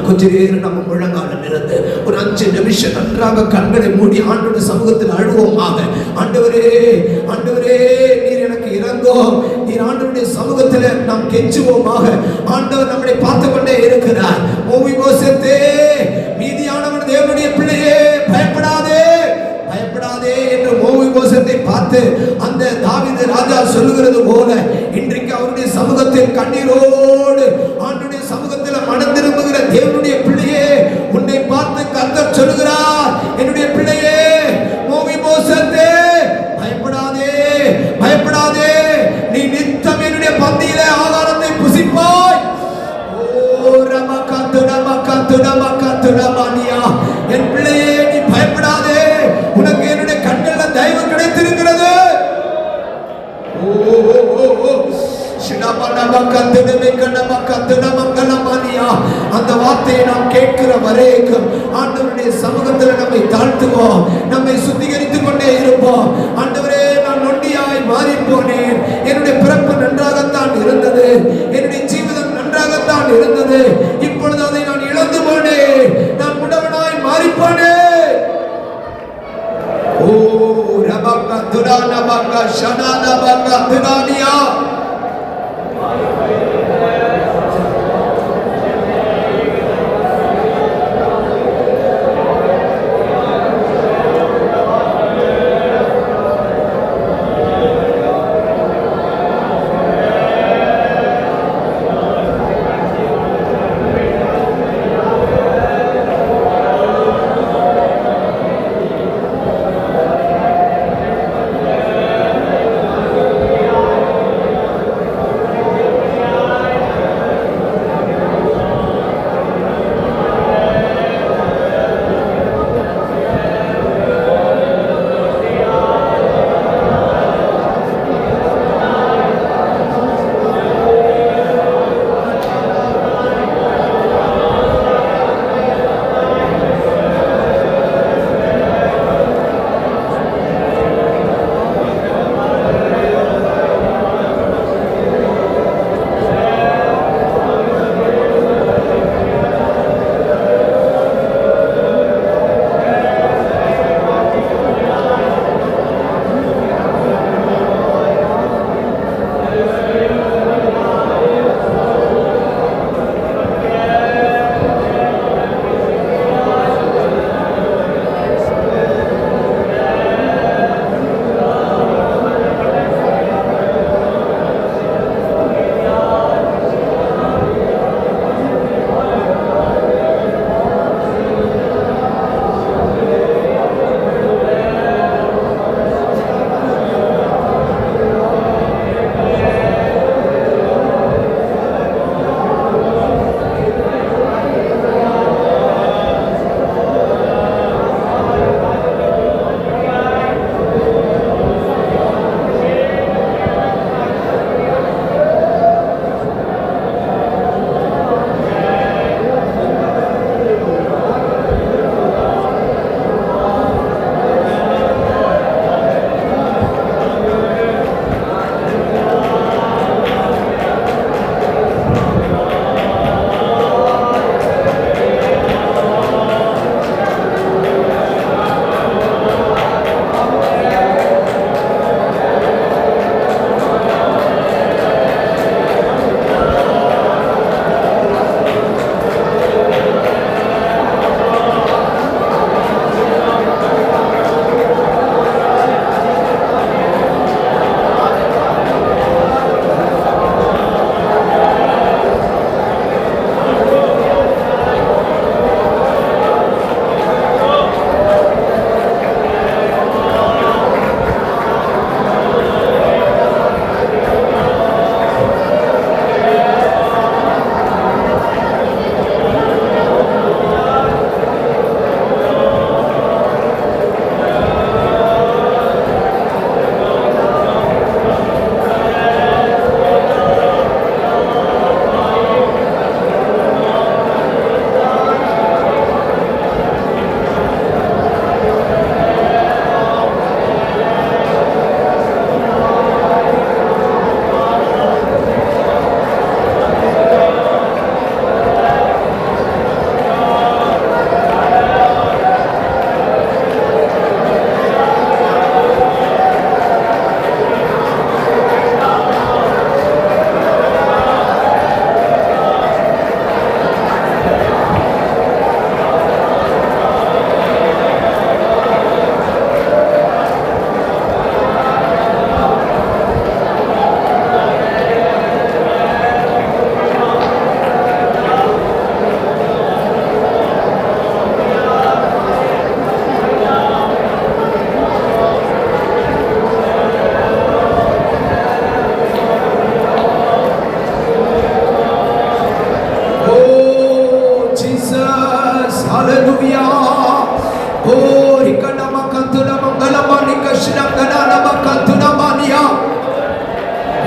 கொஞ்ச நேரம் நம்ம முழங்கால இருந்து ஒரு 5 நிமிஷம் நன்றாக கண்களை மூடி ஆண்டவருடைய சமூகத்தில் அழுவோமாக. ஆண்டவரே, ஆண்டவரே, நீர் எனக்கு இறங்கும். நீர் ஆண்டவருடைய சமூகத்தில் நாம் கெஞ்சுவோமாக. ஆண்டவர் நம்மை பார்த்து கொண்டே இருக்கிறார். மேவிபோசேத்தே, மீதியானவன் தேவனுடைய பிள்ளையே, பயப்படாதே, பயப்படாதே என்று மேவிபோசேத்தை பார்த்து அந்த தாவீது ராஜா சொல்லுகிறது போல இன்றைக்கு அவருடைய சமூகத்தில் கண்ணீரோடு ஆண்டவருடைய சமூகத்தில் மனம் திரும்புகிற தேவனுடைய பிள்ளையே, உன்னை பார்த்து கர்த்தர் சொல்லுகிறார், என்னுடைய பிள்ளையே, மேவிபோசேத்தே, பயப்படாதே, பயப்படாதே, நீ நித்தம் என்னுடைய பந்தியிலே ஆகாரத்தை புசிப்பாய். ஓ ரமகத்து ரமகத்து ரமகத்து ரமனியா, என் பிள்ளையே, நீ பயப்படாதே, உனக்கு என்னுடைய கண்களில் தயவு கிடைத்திருக்கிறது. ஓ அந்த வார்த்தையை நாம் கேட்கிற வரைக்கும் ஆண்டவருடைய சமூகத்தில் நம்மை தாழ்த்துவோம், நம்மை சுத்திகரித்துக் கொண்டே இருப்போம். ஆண்டவரே, நான் நொண்டியாய் மாறி போனேன். என்னுடைய பிறப்பு நன்றாகத்தான் இருந்தது, என்னுடைய ஜீவிதம் நன்றாகத்தான் இருந்தது. இப்பொழுது அதை நான் இழந்து போனேன். நான் முடவனாய் மாறி போனேன். ஓ ரபக்க துரான பக்க ஷனான பக்க துரானியா,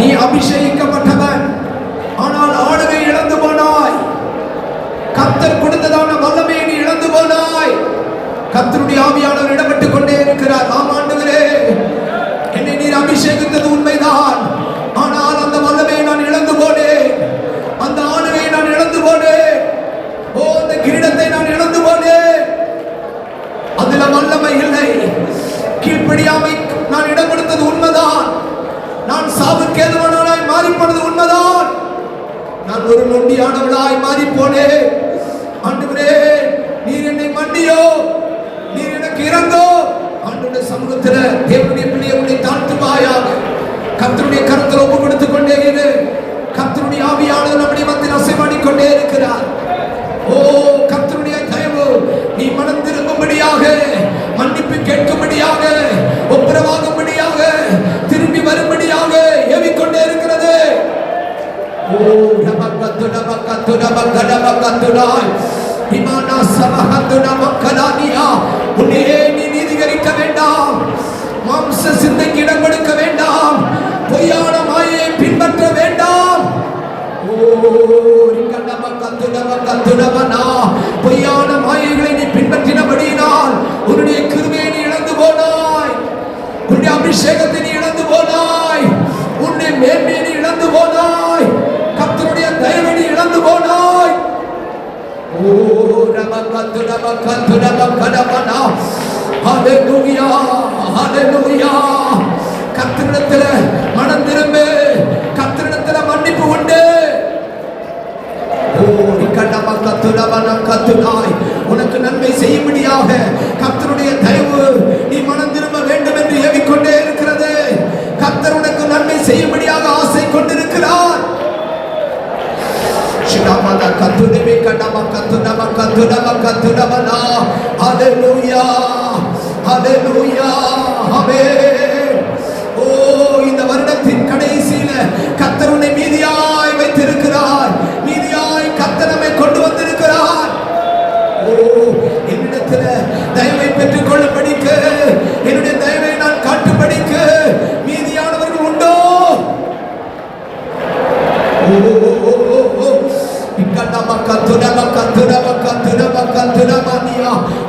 நீ அபிஷேகிக்கப்பட்டவன், ஆனால் ஆளுகை இழந்து போனாய். கர்த்தர் கொடுத்ததான வல்லமையை நீ இழந்து போனாய். கர்த்தருடைய ஆவியானவர் இடப்பட்டுக் கொண்டே இருக்கிறார். ஆமாண்டவரே, என்னை நீர் அபிஷேகித்தது உண்மைதான், ஆனால் அந்த வல்லமையை நான் இழந்து போனேன், அந்த ஆளுகையை நான் இழந்து போனேன், அந்த கிரீடத்தை நான் இழந்து போனேன். அதுல வல்லமை இல்லை. கீழ்ப்படியாமை நான் இடம் கொடுத்தது உண்மைதான், நான் சாவுக்கு ஏதுவானவளாய் மாறி போனது உண்மைதான், நான் ஒரு நொண்டியானவளாய் மாறி போனேன். ஆண்டவரே, நீர் என்னை மன்னியோ, நீர் எனக்கு இறங்கோ. ஆண்டவருடைய சமூகத்தில் தேவனுடைய பிள்ளையை தாழ்த்துவாயாக. கர்த்தருடைய கரத்தில் ஒப்பு கொடுத்துக் கொண்டே இரு. கர்த்தருடைய ஆவியானவர் நம்முடைய மத்தியில் அசைவாடிக் கொண்டே இருக்கிறார். ஓ கர்த்தருடைய தயவு நீ மனம் திரும்பும்படியாக, மன்னிப்பு கேட்கும்படியாக, ஒப்புரவாகும்படியாக, திரும்பி வரும்படியாக ஏவிக்கொண்டே இருக்கிறது. ஓ நமக்கத்து நமக்கத்து நமக்கத்து நமக்கத்துடாய் இமானா சமஹத்து நமக்கலானியா. உன்னையே நீ நீதிகரிக்க வேண்டாம், மாம்ச சிந்தைக்கு இடம் கொடுக்க வேண்டாம், பொய்யான மாயை பின்பற்ற வேண்டாம். பொய்யான மாயைகளை நீ பின்பற்றினபடியினால் உன்னுடைய கிருபையை நீ இழந்து போனாய், உன்னுடைய அபிஷேகத்தை நீ இழந்து போனாய், உன்னுடைய மேன்மையை நீ இழந்து போனாய், கர்த்தருடைய தயவை நீ இழந்து போனாய். ஓ ரமகத்து ரமகத்து ரமகடமனா. ஹல்லேலூயா, ஹல்லேலூயா. கர்த்தரிடத்தில் மனம் திரும்பு, கர்த்தரிடத்தில் மன்னிப்பு உண்டு. உனக்கு நன்மை செய்யும்படியாக கர்த்தருடைய தயவு நீ மனம் திரும்ப வேண்டும் என்று ஏவிக்கொண்டே இருக்கிறது. கர்த்தர் உனக்கு நன்மை செய்யும்படியாக ஆசை கொண்டிருக்கிறார். ஹல்லேலூயா, ஹல்லேலூயா, ஆமென். ஓ இந்த வருடத்தின் கடைசியில கர்த்தர் உன்னை மீதியாய் வைத்திருக்கிறார், மீதியாய் கர்த்தர் நம்மை கொண்டு வந்திருக்கிறார். ஓ என்னிடத்துல தயவை பெற்றுக் கொள்ளும்படிக்கு, என்னுடைய தயவை நான் காட்டும்படிக்கு மீதியானவர்கள் உண்டோ?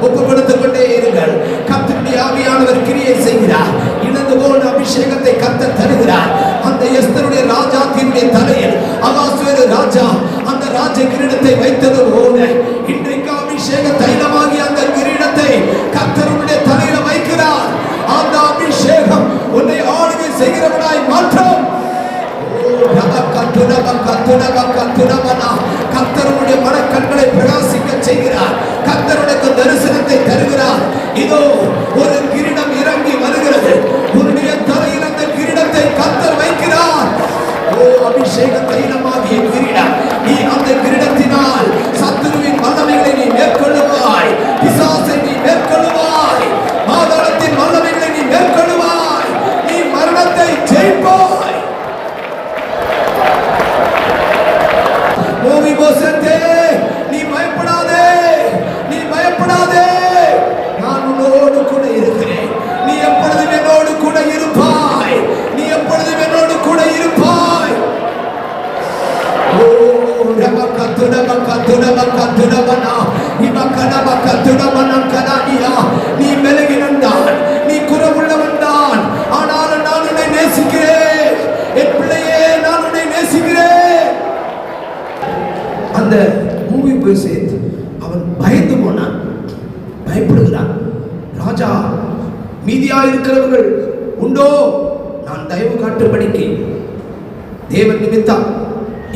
ஒப்பு கொடுத்துக் கொண்டே இருங்கள். கர்த்தருடைய ஆவியானவர் கிரியை செய்கிறார். இழந்து போன அபிஷேகத்தை கர்த்தர் தருகிறார். அந்த எஸ்தருடைய ராஜாத்தினுடைய தலையில் அகாஸ்வேரு ராஜா அந்த ராஜ கிரீடத்தை வைத்தது போல இன்றைக்கு அபிஷேக தைலமாகிய அந்த கிரீடத்தை கர்த்தருடைய தலையில வைக்கிறார். அந்த அபிஷேகம் உன்னை ஆளுகை செய்கிறவனாய் மாற்றும். கர்த்தருடைய மனக்கண்களை பிரகாசிக்க செய்கிறார். கர்த்தருடைய தரிசனத்தை தருகிறார். இதோ ஒரு கிரீடம் இறங்கி வருகிறது. உன்னுடைய தலையில் அந்த கிரீடத்தை கர்த்தர் வைக்கிறார். ஓ அபிஷேக தைலமாகிய கிரீடம், நீ அந்த கிரீடத்தினால் சத்துருவின் வல்லமைகளை நீ மேற்கொள்ளுவாய், பிசாசை நீ மேற்கொள்ளுவாய், மாதாளத்தின் வல்லமைகளை நீ மேற்கொள்ளுவாய், நீ மரணத்தை ஜெயிப்பாய். நீ பயப்படாதே, நீ பயப்படாதே, நான் உன்னோடு கூட இருக்கிறேன். நீ எப்பொழுதும் என்னோடு கூட இருப்பாய், நீ எப்பொழுதும் என்னோடு கூட இருப்பாய். ஓ ரமகத்து ரமகத்து ரமகத்து ரமனா இமகன மகத்து ரமனா கனானியா. நீ மெலகினந்தான், நீ குறவுள்ளவன் தான், ஆனால் நான் உன்னை நேசிக்கிறேன். என் பிள்ளையே, நான் உன்னை நேசிக்கிறேன். அந்த மூவி போய் சேர்த்து அவன் பயந்து போனான், பயப்படுகிறான். ராஜா, மீதியாயிருக்கிறவர்கள் உண்டோ? நான் தயவு காட்டும்படிக்கு தேவன் நிமித்தம்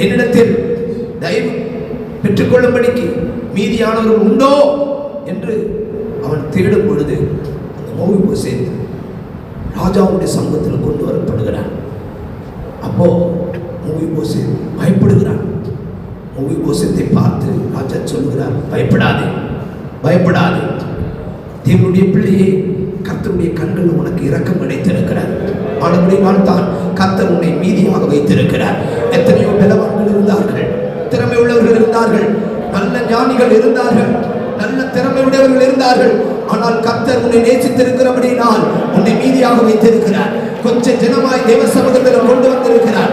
என்னிடத்தில் தயவு பெற்றுக்கொள்ளும்படிக்கு மீதியானவர்கள் உண்டோ என்று அவன் தேடும் பொழுது அந்த மூவி போய் சேர்த்து ராஜாவுடைய சமூகத்தில் கொண்டு வரப்படுகிறான். அப்போ மூவி போய் சேர்த்து பயப்படுகிறான். மூவிபோசத்தை பார்த்து ராஜா சொல்கிறார், பயப்படாதே, பயப்படாதே. தேவனுடைய பிள்ளையே, கர்த்தருடைய கண்கள் உனக்கு இரக்கம் கிடைத்திருக்கிறார். ஆனபடியால் தான் கர்த்தர் உன்னை மீதியாக வைத்திருக்கிறார். எத்தனையோ பலவான்கள் இருந்தார்கள், திறமை உள்ளவர்கள் இருந்தார்கள், நல்ல ஞானிகள் இருந்தார்கள், நல்ல திறமை உடையவர்கள் இருந்தார்கள். ஆனால் கர்த்தர் உன்னை நேசித்திருக்கிறபடியால் உன்னை மீதியாக வைத்திருக்கிறார். கொஞ்ச ஜனமாய் தேவ சமூகத்தில் கொண்டு வந்திருக்கிறார்.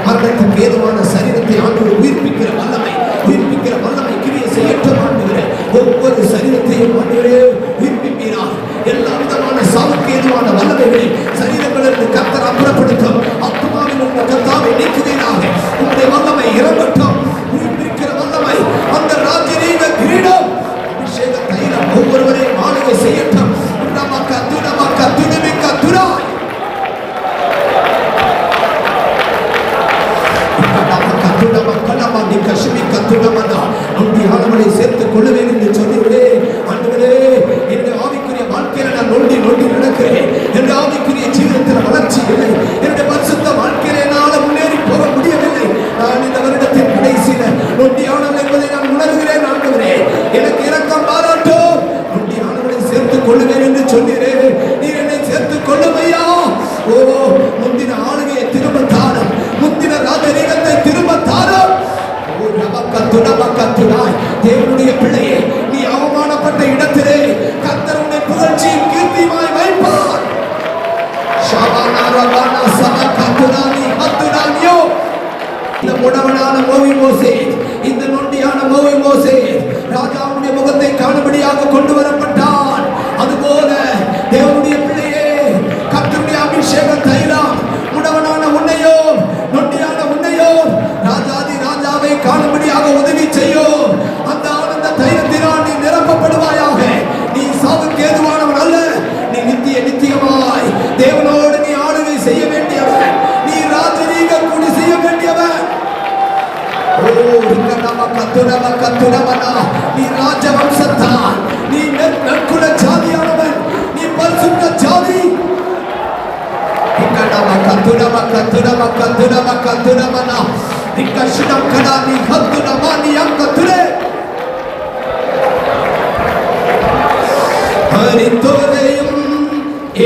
மரணத்துக்கு ஏதுவான சரீரத்தை ஆண்டவர் உயிர்ப்பிக்கிற வல்லமை கிரியை செய்யட்டும் ஆண்டவரே. ஒவ்வொரு சரீரத்தையும் ஆண்டவரே உயிர்ப்பிப்பீராக. எல்லா விதமான சாவுக்கு ஏதுவான வல்லமைகளை சரீரங்களிலிருந்து கர்த்தர் அப்புறப்படுத்தும். ஆத்துமாவில் உள்ள கர்த்தாவை நீக்குவீராக. உங்களுடைய வல்லமை இறங்கட்டும். உயிர்ப்பிக்கிற வல்லமை, அந்த ராஜரீக கிரீடம், அபிஷேக தைலம் ஒவ்வொருவரையும் ஆளுகை செய்யட்டும். சேர்த்துக் கொள்ளுவேன் என்று சொன்னீர்களே ஆண்டவரே, என்னுடைய ஆவிக்குரிய வாழ்க்கையில நான் நொண்டி நடக்கிறேன். என்னுடைய ஆவிக்குரிய ஜீவிதத்தில் வளர்ச்சி இல்லை. என்னுடைய பரிசுத்த வாழ்க்கையில என்னால் முன்னேறி போக முடியவில்லை. நான் இந்த வருடத்தின் கடைசியில நொண்டியானவன் என்பதை நான் உணர்கிறேன். ஆண்டவரே, எனக்கு இரக்கம் பாராட்டும். நொண்டியானவனை சேர்த்துக் கொள்ளுவேன் என்று சொன்னீரே, நீர் என்னை சேர்த்துக் கொள்ளுமையா. ஓ, முந்தின ஆளுகையை திரும்ப தாரும், முந்தின ராஜரீகத்தை திரும்ப தாரும். தேவனுடைய பிள்ளையே, நீ அவமானப்பட்ட இடத்திலே கர்த்தர் உன்னை புகழ்ச்சியும் கீர்த்தியுமாய் வைப்பார். இந்த முடவனான மோசேஸ், இந்த நொண்டியான மோசேஸ் ராஜாவுடைய முகத்தை காணும்படியாக கொண்டு வரப்பட்டான். அதுபோல தேவனுடைய பிள்ளையே, கர்த்தருடைய அபிஷேக தைலம் முடவனான உன்னையோ நொண்டியான உன்னையோ ராஜாதி ராஜாவை காணும்படியாக உதவி செய்யும். அந்த ஆனந்த தைலத்தினால் நீ நிரப்பப்படுவாயாக. நீ சாவுக்கு ஏதுவானவன் அல்ல. நீ நித்தியமாய் தேவனோடு நீ ஆளுகை செய்ய வேண்டியவன். நீ ராஜரீக கூடி செய்ய வேண்டியவன். நீ ராஜவம்சத்தான். நீ நற்குல ஜாதியானவன். நீ பரிசுத்த ஜாதி.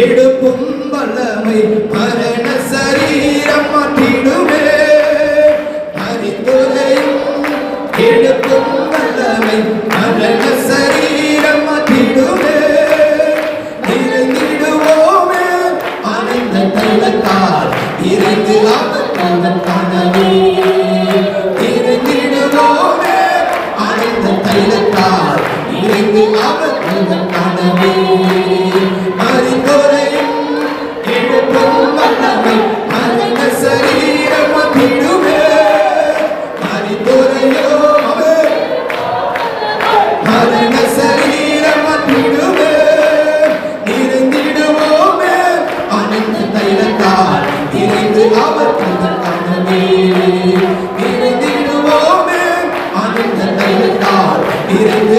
எடுப்பும் வல்லமை மரண சரீரம் மாற்றிடுவே. ஹரித்துரையும் எடுப்பும் வல்லமை மரண சரீரம் மாற்றிடுவே. இறங்கிடுவோமே ஆனந்த தைலத்தால், இறங்கு ஆபத்துடன் காணவே. இறங்கிடுவோமே ஆனந்த தைலத்தால், இறங்கு ஆபத்துடன் காணவே. மரித்தோரையும் எழுப்பும் வல்லமை மரண சரீரம் மாற்றிடுவே. மரித்தோரையோ மரண சரீரம் மாற்றிடுவே. இறங்கிடுவோமே ஆனந்த தைலத்தால், இறங்கு ஆபத்துடன் காணவே. இறங்கிடுவோமே ஆனந்த தைலத்தால், இறங்கு